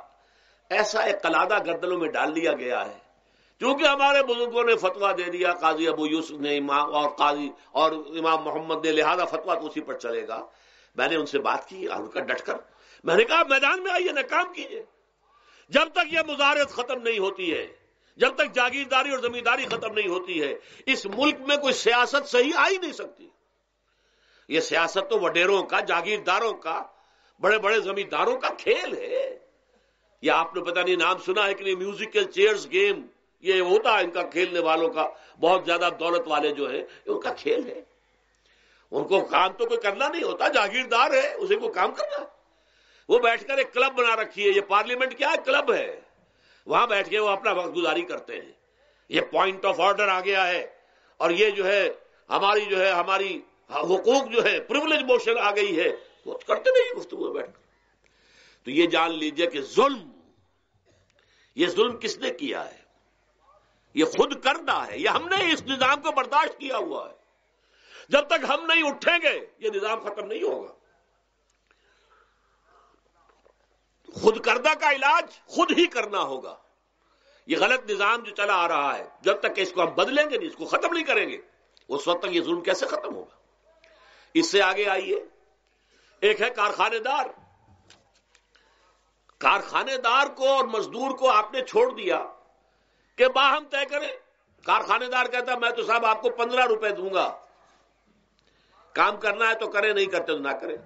ایسا ایک قلادہ گردنوں میں ڈال دیا گیا ہے، کیونکہ ہمارے بزرگوں نے فتویٰ دے دیا، قاضی ابو یوسف نے امام اور قاضی اور امام محمد نے، لہذا فتویٰ تو اسی پر چلے گا۔ میں نے ان سے بات کی اور ان کا ڈٹ کر میں نے کہا میدان میں آئیے، نہ کام کیجیے، جب تک یہ مزارعت ختم نہیں ہوتی ہے، جب تک جاگیرداری اور زمینداری ختم نہیں ہوتی ہے، اس ملک میں کوئی سیاست صحیح آ ہی نہیں سکتی۔ یہ سیاست تو وڈیروں کا، جاگیرداروں کا، بڑے بڑے زمینداروں کا کھیل ہے۔ یہ آپ نے پتہ نہیں نام سنا ہے کہ نہیں، میوزیکل چیئرز گیم، یہ ہوتا ہے ان کا کھیلنے والوں کا، بہت زیادہ دولت والے جو ہیں، یہ ان کا کھیل ہے۔ ان کو کام تو کوئی کرنا نہیں ہوتا، جاگیردار ہے، اسے کوئی کام کرنا ہے۔ وہ بیٹھ کر ایک کلب بنا رکھی ہے، یہ پارلیمنٹ کیا ہے، کلب ہے، وہاں بیٹھ کے وہ اپنا وقت گزاری کرتے ہیں۔ یہ پوائنٹ آف آرڈر آ گیا ہے، اور یہ جو ہے ہماری حقوق جو ہے پریولیج موشن آ گئی ہے، وہ کرتے نہیں گفتگو بیٹھ کر۔ تو یہ جان لیجئے کہ یہ ظلم کس نے کیا ہے؟ یہ خود کردہ ہے، یہ ہم نے اس نظام کو برداشت کیا ہوا ہے۔ جب تک ہم نہیں اٹھیں گے یہ نظام ختم نہیں ہوگا۔ خود کردہ کا علاج خود ہی کرنا ہوگا۔ یہ غلط نظام جو چلا آ رہا ہے، جب تک کہ اس کو ہم بدلیں گے نہیں، اس کو ختم نہیں کریں گے، اس وقت تک یہ ظلم کیسے ختم ہوگا؟ اس سے آگے آئیے، ایک ہے کارخانے دار۔ کارخانے دار کو اور مزدور کو آپ نے چھوڑ دیا کہ باہم طے کریں۔ کارخانے دار کہتا میں تو صاحب آپ کو 15 روپے دوں گا، کام کرنا ہے تو کریں، نہیں کرتے تو نہ کریں۔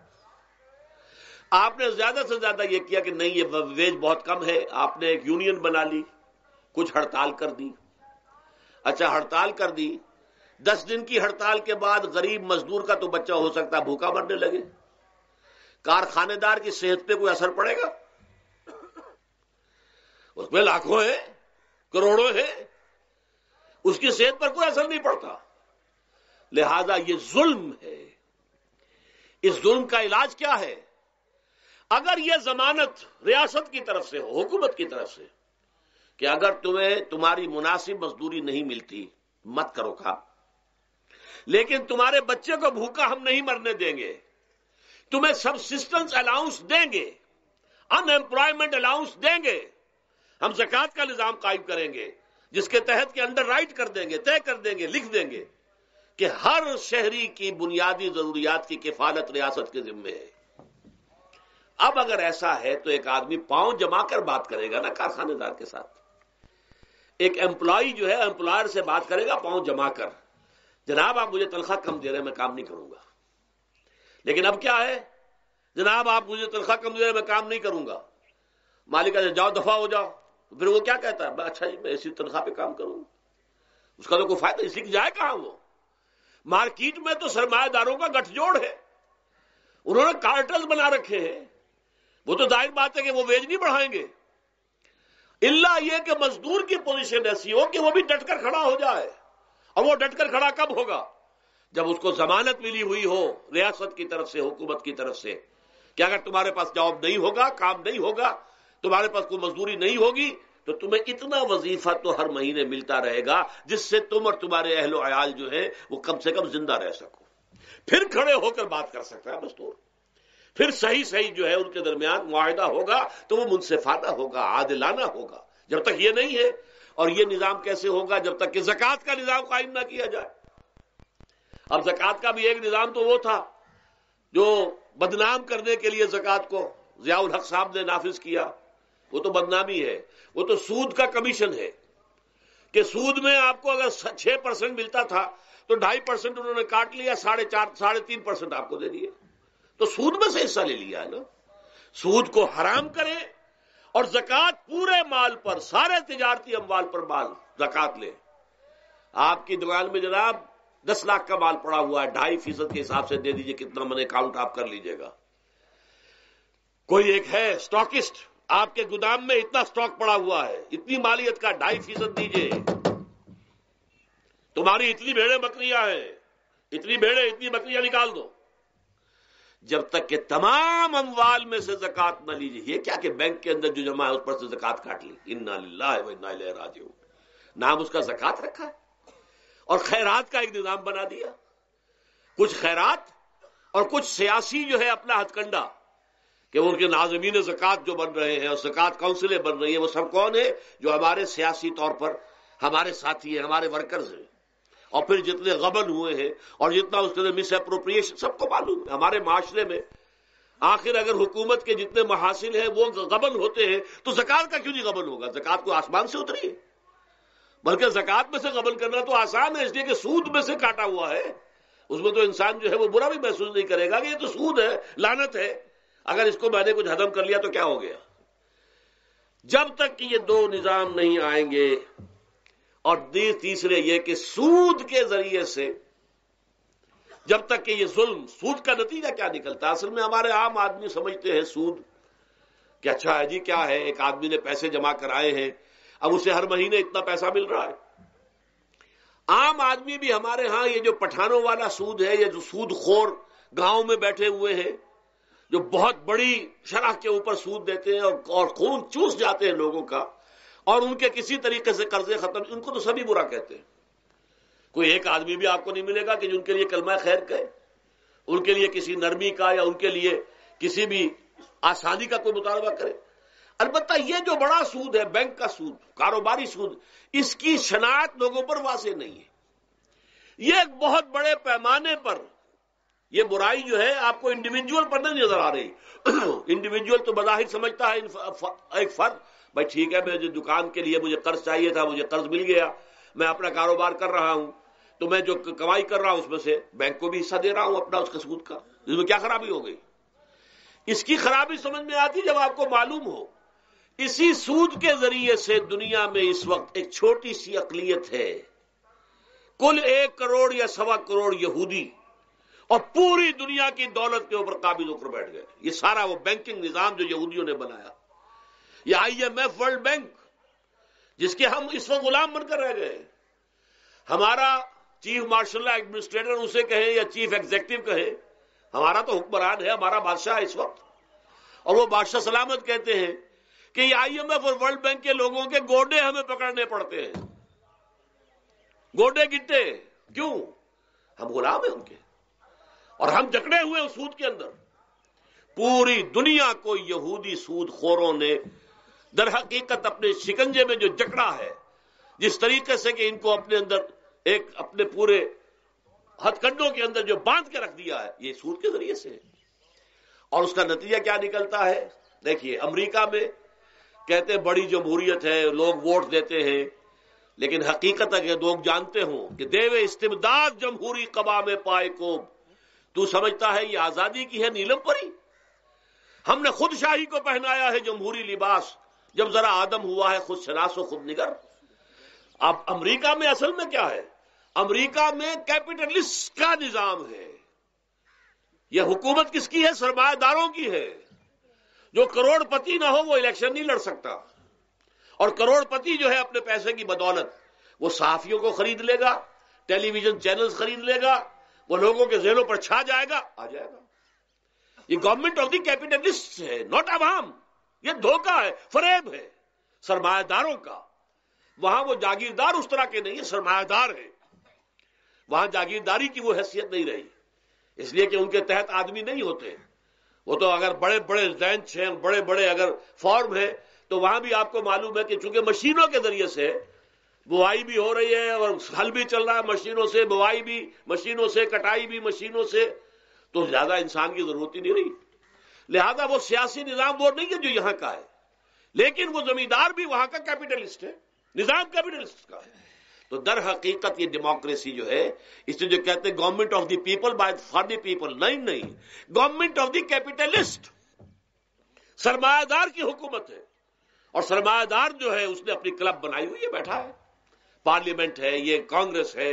آپ نے زیادہ سے زیادہ یہ کیا کہ نہیں، یہ ویج بہت کم ہے، آپ نے ایک یونین بنا لی، کچھ ہڑتال کر دی۔ اچھا ہڑتال کر دی، 10 دن کی ہڑتال کے بعد غریب مزدور کا تو بچہ ہو سکتا ہے بھوکا مرنے لگے، کارخانے دار کی صحت پہ کوئی اثر پڑے گا؟ اس میں لاکھوں ہیں، کروڑوں ہیں، اس کی صحت پر کوئی اثر نہیں پڑتا۔ لہذا یہ ظلم ہے۔ اس ظلم کا علاج کیا ہے؟ اگر یہ ضمانت ریاست کی طرف سے ہو، حکومت کی طرف سے، کہ اگر تمہیں تمہاری مناسب مزدوری نہیں ملتی مت کرو کام، لیکن تمہارے بچے کو بھوکا ہم نہیں مرنے دیں گے، تمہیں سبسسٹنس الاؤنس دیں گے، ان ایمپلائمنٹ الاؤنس دیں گے، ہم زکوٰۃ کا نظام قائم کریں گے، جس کے تحت کہ انڈر رائٹ کر دیں گے، طے کر دیں گے، لکھ دیں گے کہ ہر شہری کی بنیادی ضروریات کی کفالت ریاست کے ذمے ہے۔ اب اگر ایسا ہے تو ایک آدمی پاؤں جما کر بات کرے گا نا کارخانے دار کے ساتھ، ایک امپلائی جو ہے امپلائر سے بات کرے گا پاؤں جما کر، جناب آپ مجھے تنخواہ کم دے رہے ہیں میں کام نہیں کروں گا. لیکن اب کیا ہے، جناب آپ مجھے تنخواہ کم دے رہے ہیں میں کام نہیں کروں گا. مالک کہتے جاؤ دفعہ ہو جاؤ. پھر وہ کیا کہتا ہے، اچھا جی میں اسی تنخواہ پہ کام کروں گا. اس کا تو کوئی فائدہ، اسی کی جائے کہاں وہ. مارکیٹ میں تو سرمایہ داروں کا گٹھ جوڑ ہے، انہوں نے کارٹلز بنا رکھے ہیں. وہ تو ظاہر بات ہے کہ وہ ویج نہیں بڑھائیں گے، الا یہ کہ مزدور کی پوزیشن ایسی ہو کہ وہ بھی ڈٹ کر کھڑا ہو جائے. اور وہ ڈٹ کر کھڑا کب ہوگا؟ جب اس کو ضمانت ملی ہوئی ہو ریاست کی طرف سے، حکومت کی طرف سے، کہ اگر تمہارے پاس جاب نہیں ہوگا، کام نہیں ہوگا، تمہارے پاس کوئی مزدوری نہیں ہوگی، تو تمہیں اتنا وظیفہ تو ہر مہینے ملتا رہے گا جس سے تم اور تمہارے اہل و عیال جو ہے وہ کم سے کم زندہ رہ سکو. پھر کھڑے ہو کر بات کر سکتا ہے مزدور. پھر صحیح جو ہے ان کے درمیان معاہدہ ہوگا تو وہ منصفانہ ہوگا، عادلانہ ہوگا. جب تک یہ نہیں ہے، اور یہ نظام کیسے ہوگا جب تک کہ زکوٰۃ کا نظام قائم نہ کیا جائے. اب زکوٰۃ کا بھی ایک نظام تو وہ تھا جو بدنام کرنے کے لیے زکوٰۃ کو ضیاء الحق صاحب نے نافذ کیا. وہ تو بدنامی ہے، وہ تو سود کا کمیشن ہے کہ سود میں آپ کو اگر 6% ملتا تھا تو 2.5% انہوں نے کاٹ لیا، 3.5% آپ کو دے دیے. تو سود میں سے حصہ لے لیا ہے نا. سود کو حرام کرے اور زکوٰۃ پورے مال پر، سارے تجارتی اموال پر مال زکوٰۃ لے. آپ کی دکان میں جناب 10 لاکھ کا مال پڑا ہوا ہے، 2.5% کے حساب سے دے دیجئے، کتنا من اکاؤنٹ آپ کر لیجئے گا. کوئی ایک ہے اسٹاکسٹ، آپ کے گودام میں اتنا سٹاک پڑا ہوا ہے، اتنی مالیت کا 2.5% دیجئے. تمہاری اتنی بھیڑیں بکریاں ہیں، اتنی بھیڑیں اتنی بکریاں نکال دو. جب تک کہ تمام اموال میں سے زکوٰۃ نہ لیجیے. یہ کیا کہ بینک کے اندر جو جمع ہے اس پر سے زکوٰۃ کاٹ لی. انا للہ و انا الیہ راجعون. نام اس کا زکوٰۃ رکھا ہے اور خیرات کا ایک نظام بنا دیا. کچھ خیرات اور کچھ سیاسی جو ہے اپنا ہتھ کنڈا، کہ ان کے ناظمین زکوٰۃ جو بن رہے ہیں اور زکوٰۃ کونسلیں بن رہی ہیں، وہ سب کون ہیں؟ جو ہمارے سیاسی طور پر ہمارے ساتھی ہیں، ہمارے ورکرز ہیں. اور پھر جتنے غبن ہوئے ہیں اور جتنا اس کے مس اپروپریشن، سب کو معلوم ہے ہمارے معاشرے میں. آخر اگر حکومت کے جتنے محاصل ہیں وہ غبن ہوتے ہیں تو زکوٰۃ کا کیوں نہیں غبن ہوگا؟ زکوٰۃ کو آسمان سے اتری ہے، بلکہ زکوٰۃ میں سے غبن کرنا تو آسان ہے، اس لیے کہ سود میں سے کاٹا ہوا ہے. اس میں تو انسان جو ہے وہ برا بھی محسوس نہیں کرے گا کہ یہ تو سود ہے، لعنت ہے، اگر اس کو میں نے کچھ ہضم کر لیا تو کیا ہو گیا. جب تک کہ یہ دو نظام نہیں آئیں گے، اور تیسرے یہ کہ سود کے ذریعے سے جب تک کہ یہ ظلم، سود کا نتیجہ کیا نکلتا ہے؟ اصل میں ہمارے عام آدمی سمجھتے ہیں سود کہ اچھا ہے جی، کیا ہے، ایک آدمی نے پیسے جمع کرائے ہیں، اب اسے ہر مہینے اتنا پیسہ مل رہا ہے. عام آدمی بھی ہمارے ہاں یہ جو پٹھانوں والا سود ہے، یہ جو سود خور گاؤں میں بیٹھے ہوئے ہیں جو بہت بڑی شرح کے اوپر سود دیتے ہیں اور خون چوس جاتے ہیں لوگوں کا، اور ان کے کسی طریقے سے قرضے ختم، ان کو تو سبھی برا کہتے ہیں. کوئی ایک آدمی بھی آپ کو نہیں ملے گا کہ جن کے لیے کلمہ خیر کہے، ان کے لیے کسی نرمی کا یا ان کے لیے کسی بھی آسانی کا کوئی مطالبہ کرے. البتہ یہ جو بڑا سود ہے، بینک کا سود، کاروباری سود، اس کی شناخت لوگوں پر واضح نہیں ہے. یہ ایک بہت بڑے پیمانے پر یہ برائی جو ہے آپ کو انڈیویجول پر نہیں نظر آ رہی. انڈیویجول تو بظاہر سمجھتا ہے ایک فرد، بھائی ٹھیک ہے، میری دکان کے لیے مجھے قرض چاہیے تھا، مجھے قرض مل گیا، میں اپنا کاروبار کر رہا ہوں، تو میں جو کمائی کر رہا ہوں اس میں سے بینک کو بھی حصہ دے رہا ہوں اپنا، اس کے سود کا. اس میں کیا خرابی ہو گئی؟ اس کی خرابی سمجھ میں آتی جب آپ کو معلوم ہو اسی سود کے ذریعے سے دنیا میں اس وقت ایک چھوٹی سی اقلیت ہے، کل 1 کروڑ یا 1.25 کروڑ یہودی، اور پوری دنیا کی دولت کے اوپر قابض ہو کر بیٹھ گئے. یہ سارا وہ بینکنگ نظام جو یہودیوں نے بنایا، یہ IMF ورلڈ بینک جس کے ہم اس وقت غلام بن کر رہ گئے. ہمارا چیف مارشل لا ایڈمنسٹریٹر اسے کہیں یا چیف ایگزیکٹو کہیں، ہمارا تو حکمران ہے، ہمارا بادشاہ ہے اس وقت. اور وہ بادشاہ سلامت کہتے ہیں کہ یہ IMF اور ورلڈ بینک کے لوگوں کے گوڈے ہمیں پکڑنے پڑتے ہیں، گوڈے گٹے. کیوں؟ ہم غلام ہیں ان کے، اور ہم جکڑے ہوئے اس سود کے اندر. پوری دنیا کو یہودی سود خوروں نے در حقیقت اپنے شکنجے میں جو جکڑا ہے، جس طریقے سے کہ ان کو اپنے اندر ایک اپنے پورے ہتھ کنڈوں کے اندر جو باندھ کے رکھ دیا ہے، یہ سود کے ذریعے سے. اور اس کا نتیجہ کیا نکلتا ہے؟ دیکھیے، امریکہ میں کہتے ہیں بڑی جمہوریت ہے، لوگ ووٹ دیتے ہیں، لیکن حقیقت ہے کہ لوگ جانتے ہوں کہ دیوے استبداد جمہوری قبا میں پائے کو تو سمجھتا ہے یہ آزادی کی ہے نیلم پری. ہم نے خود شاہی کو پہنایا ہے جمہوری لباس، جب ذرا آدم ہوا ہے خود شناس و خود نگر. اب امریکہ میں اصل میں کیا ہے؟ امریکہ میں کیپٹلسٹ کا نظام ہے. یہ حکومت کس کی ہے؟ سرمایہ داروں کی ہے. جو کروڑ پتی نہ ہو وہ الیکشن نہیں لڑ سکتا، اور کروڑ پتی جو ہے اپنے پیسے کی بدولت وہ صحافیوں کو خرید لے گا، ٹیلی ویژن چینلز خرید لے گا، وہ لوگوں کے ذہنوں پر چھا جائے گا، آ جائے گا. یہ گورنمنٹ آف دی کیپٹلسٹ ہے، ناٹ عوام. یہ دھوکہ ہے، فریب ہے سرمایہ داروں کا. وہاں وہ جاگیردار اس طرح کے نہیں ہے، سرمایہ دار ہے. وہاں جاگیرداری کی وہ حیثیت نہیں رہی، اس لیے کہ ان کے تحت آدمی نہیں ہوتے. وہ تو اگر بڑے بڑے رینچ ہیں، بڑے بڑے اگر فارم ہیں، تو وہاں بھی آپ کو معلوم ہے کہ چونکہ مشینوں کے ذریعے سے بوائی بھی ہو رہی ہے اور ہل بھی چل رہا ہے مشینوں سے، بوائی بھی مشینوں سے، کٹائی بھی مشینوں سے، تو زیادہ انسان کی ضرورت ہی نہیں رہی. لہذا وہ سیاسی نظام وہ نہیں ہے جو یہاں کا ہے، لیکن وہ زمیندار بھی وہاں کا کیپٹلسٹ ہے، نظام کیپٹلسٹ کا ہے. تو در حقیقت یہ ڈیموکریسی جو ہے، اس سے جو کہتے ہیں government of the people by for the people, نہیں، گورنمنٹ آف دی کیپٹلسٹ، سرمایہ دار کی حکومت ہے. اور سرمایہ دار جو ہے اس نے اپنی کلب بنائی ہوئی ہے، بیٹھا ہے. پارلیمنٹ ہے، یہ کانگریس ہے،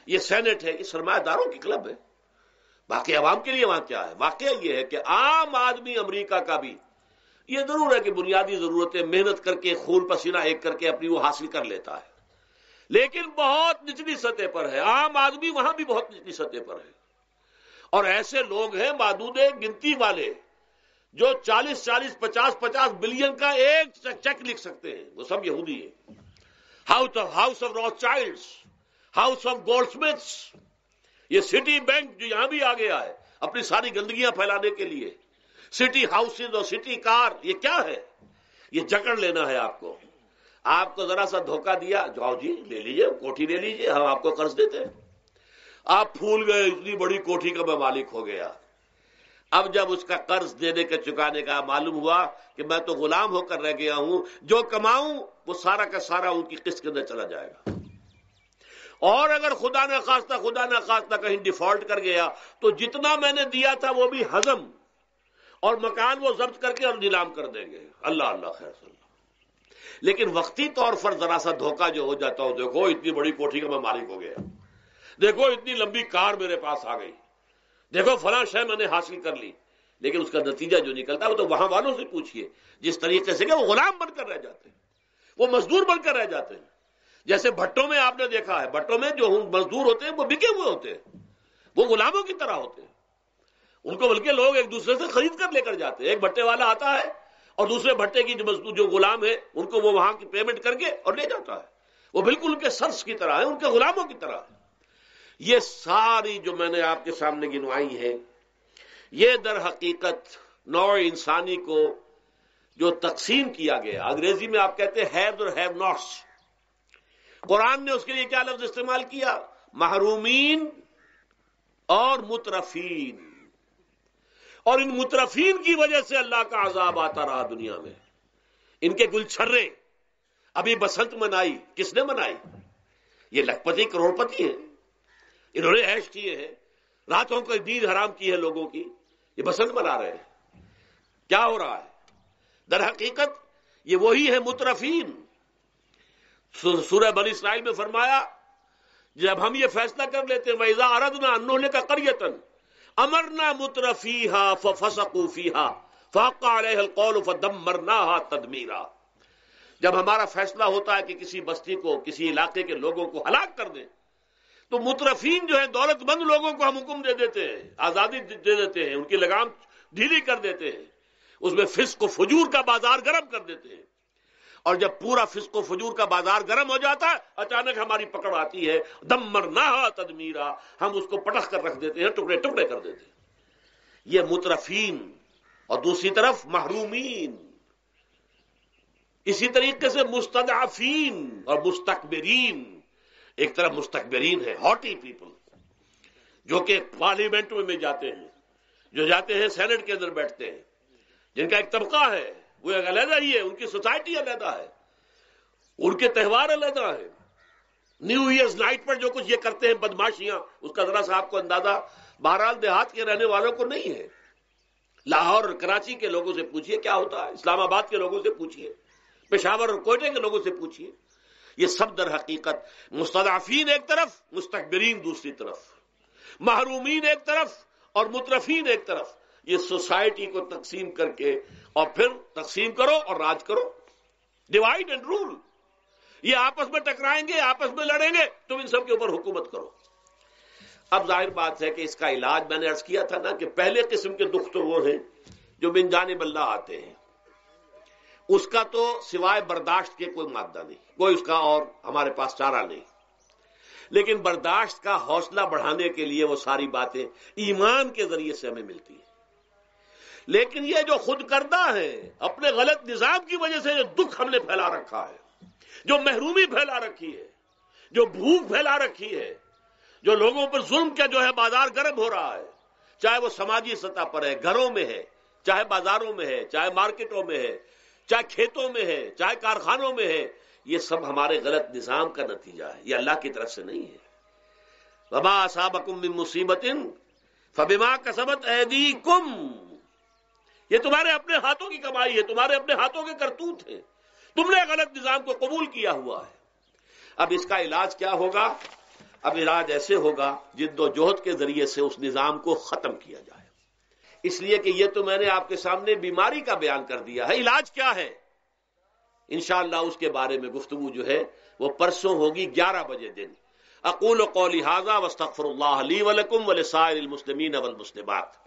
یہ سینٹ ہے، یہ سرمایہ داروں کی کلب ہے. باقی عوام کے لیے وہاں کیا ہے؟ واقعہ یہ ہے کہ عام آدمی امریکہ کا بھی یہ ضرور ہے کہ بنیادی ضرورتیں محنت کر کے خون پسینہ ایک کر کے اپنی وہ حاصل کر لیتا ہے، لیکن بہت نچلی سطح پر ہے. عام آدمی وہاں بھی بہت نچلی سطح پر ہے. اور ایسے لوگ ہیں معدود گنتی والے جو 40 50 بلین کا ایک چیک لکھ سکتے ہیں، وہ سب یہودی ہیں. House of Rothschilds, house of Goldsmiths, یہ سٹی بینک جو یہاں بھی آ گیا ہے اپنی ساری گندگیاں پھیلانے کے لیے، سٹی ہاؤسز اور سٹی کار، یہ کیا ہے؟ یہ جکڑ لینا ہے آپ کو. آپ کو ذرا سا دھوکہ دیا، جاؤ جی لے لیجئے، کوٹھی لے لیجئے، ہم آپ کو قرض دیتے ہیں. آپ پھول گئے، اتنی بڑی کوٹھی کا میں مالک ہو گیا. اب جب اس کا قرض دینے کے چکانے کا معلوم ہوا کہ میں تو غلام ہو کر رہ گیا ہوں، جو کماؤں وہ سارا کا سارا ان کی قسط کے اندر چلا جائے گا. اور اگر خدا نہ خواستہ کہیں ڈیفالٹ کر گیا تو جتنا میں نے دیا تھا وہ بھی ہضم، اور مکان وہ ضبط کر کے اور نیلام کر دیں گے. اللہ خیر صلی اللہ. لیکن وقتی طور پر ذرا سا دھوکہ جو ہو جاتا ہو، دیکھو اتنی بڑی کوٹھی کا میں مالک ہو گیا، دیکھو اتنی لمبی کار میرے پاس آ گئی، دیکھو فلاں شے میں نے حاصل کر لی. لیکن اس کا نتیجہ جو نکلتا ہے وہ تو وہاں والوں سے پوچھئے جس طریقے سے کہ وہ غلام بن کر رہ جاتے ہیں، وہ مزدور بن کر رہ جاتے ہیں. جیسے بھٹوں میں آپ نے دیکھا ہے، بھٹوں میں جو مزدور ہوتے ہیں وہ بکے ہوئے ہوتے ہیں، وہ غلاموں کی طرح ہوتے ہیں. ان کو بلکہ لوگ ایک دوسرے سے خرید کر لے کر جاتے ہیں. ایک بھٹے والا آتا ہے اور دوسرے بھٹے کی جو مزدور جو غلام ہے ان کو وہ وہاں کی پیمنٹ کر کے اور لے جاتا ہے. وہ بالکل ان کے سرس کی طرح ہے، ان کے غلاموں کی طرح. یہ ساری جو میں نے آپ کے سامنے گنوائی ہے، یہ در حقیقت نوع انسانی کو جو تقسیم کیا گیا، انگریزی میں آپ کہتے ہیں ہیوز اور ہیو ناٹس. قرآن نے اس کے لیے کیا لفظ استعمال کیا؟ محرومین اور مترفین. اور ان مترفین کی وجہ سے اللہ کا عذاب آتا رہا دنیا میں. ان کے گلچھرے ابھی بسنت منائی، کس نے منائی؟ یہ لکھپتی کروڑ پتی ہیں، انہوں نے عیش کیے ہیں، راتوں کو نیند حرام کی ہے لوگوں کی، یہ بسنت منا رہے ہیں. کیا ہو رہا ہے؟ در حقیقت یہ وہی ہے مترفین. سورہ بنی اسرائیل میں فرمایا جب ہم یہ فیصلہ کر لیتے ہیں وَإِذَا أَرَدْنَا أَن نُهْلِكَ قَرْيَةً أَمَرْنَا مُتْرَفِيهَا فَفَسَقُوا فِيهَا فَحَقَّ عَلَيْهَا الْقَوْلُ فَدَمَّرْنَاهَا تَدْمِيرًا. جب ہمارا فیصلہ ہوتا ہے کہ کسی بستی کو، کسی علاقے کے لوگوں کو ہلاک کر دیں، تو مترفین جو ہیں، دولت مند لوگوں کو ہم حکم دے دیتے ہیں، آزادی دے دیتے ہیں، ان کی لگام ڈھیلی کر دیتے ہیں، اس میں فسق و فجور کا بازار گرم کر دیتے ہیں. اور جب پورا فسق و فجور کا بازار گرم ہو جاتا ہے، اچانک ہماری پکڑ آتی ہے، دمرناہا تدمیرا، ہم اس کو پٹخ کر رکھ دیتے ہیں، ٹکڑے ٹکڑے کر دیتے ہیں. یہ مترفین. اور دوسری طرف محرومین. اسی طریقے سے مستضعفین اور مستکبرین. ایک طرف مستکبرین ہے، ہاٹی پیپل، جو کہ پارلیمنٹ میں جاتے ہیں، جو جاتے ہیں سینٹ کے اندر بیٹھتے ہیں، جن کا ایک طبقہ ہے، وہ ایک علیحدہ ہی ہے، ان کی سوسائٹی علیحدہ ہے، ان کے تہوار علیحدہ ہیں، نیو ایئرز نائٹ پر جو کچھ یہ کرتے ہیں بدماشیاں، اس کا ذرا سا آپ کو اندازہ بہرحال دیہات کے رہنے والوں کو نہیں ہے. لاہور اور کراچی کے لوگوں سے پوچھئے کیا ہوتا ہے، اسلام آباد کے لوگوں سے پوچھئے، پشاور اور کوئٹہ کے لوگوں سے پوچھئے. یہ سب در حقیقت مستضعفین ایک طرف، مستکبرین دوسری طرف، محرومین ایک طرف اور مترفین ایک طرف، یہ سوسائٹی کو تقسیم کر کے اور پھر تقسیم کرو اور راج کرو، ڈیوائڈ اینڈ رول. یہ آپس میں ٹکرائیں گے، آپس میں لڑیں گے، تم ان سب کے اوپر حکومت کرو. اب ظاہر بات ہے کہ اس کا علاج میں نے عرض کیا تھا نا کہ پہلے قسم کے دکھ تو وہ ہیں جو من جانب اللہ آتے ہیں، اس کا تو سوائے برداشت کے کوئی مادہ نہیں، کوئی اس کا اور ہمارے پاس چارہ نہیں. لیکن برداشت کا حوصلہ بڑھانے کے لیے وہ ساری باتیں ایمان کے ذریعے سے ہمیں ملتی ہیں. لیکن یہ جو خود کردہ ہے، اپنے غلط نظام کی وجہ سے جو دکھ ہم نے پھیلا رکھا ہے، جو محرومی پھیلا رکھی ہے، جو بھوک پھیلا رکھی ہے، جو لوگوں پر ظلم کا جو ہے بازار گرم ہو رہا ہے، چاہے وہ سماجی سطح پر ہے، گھروں میں ہے، چاہے بازاروں میں ہے، چاہے مارکیٹوں میں ہے، چاہے کھیتوں میں ہے، چاہے کارخانوں میں ہے، یہ سب ہمارے غلط نظام کا نتیجہ ہے، یہ اللہ کی طرف سے نہیں ہے. وما اصابکم من مصیبت فبما کسبت ایدیکم، یہ تمہارے اپنے ہاتھوں کی کمائی ہے، تمہارے اپنے ہاتھوں کے کرتوت ہیں، تم نے غلط نظام کو قبول کیا ہوا ہے. اب اس کا علاج کیا ہوگا؟ اب علاج ایسے ہوگا جد و جہد کے ذریعے سے اس نظام کو ختم کیا جائے. اس لیے کہ یہ تو میں نے آپ کے سامنے بیماری کا بیان کر دیا ہے، علاج کیا ہے انشاءاللہ اس کے بارے میں گفتگو جو ہے وہ پرسوں ہوگی 11 بجے دن. اقول قولی ھذا واستغفر اللہ لی ولکم ولسائر المسلمین والمسلمات.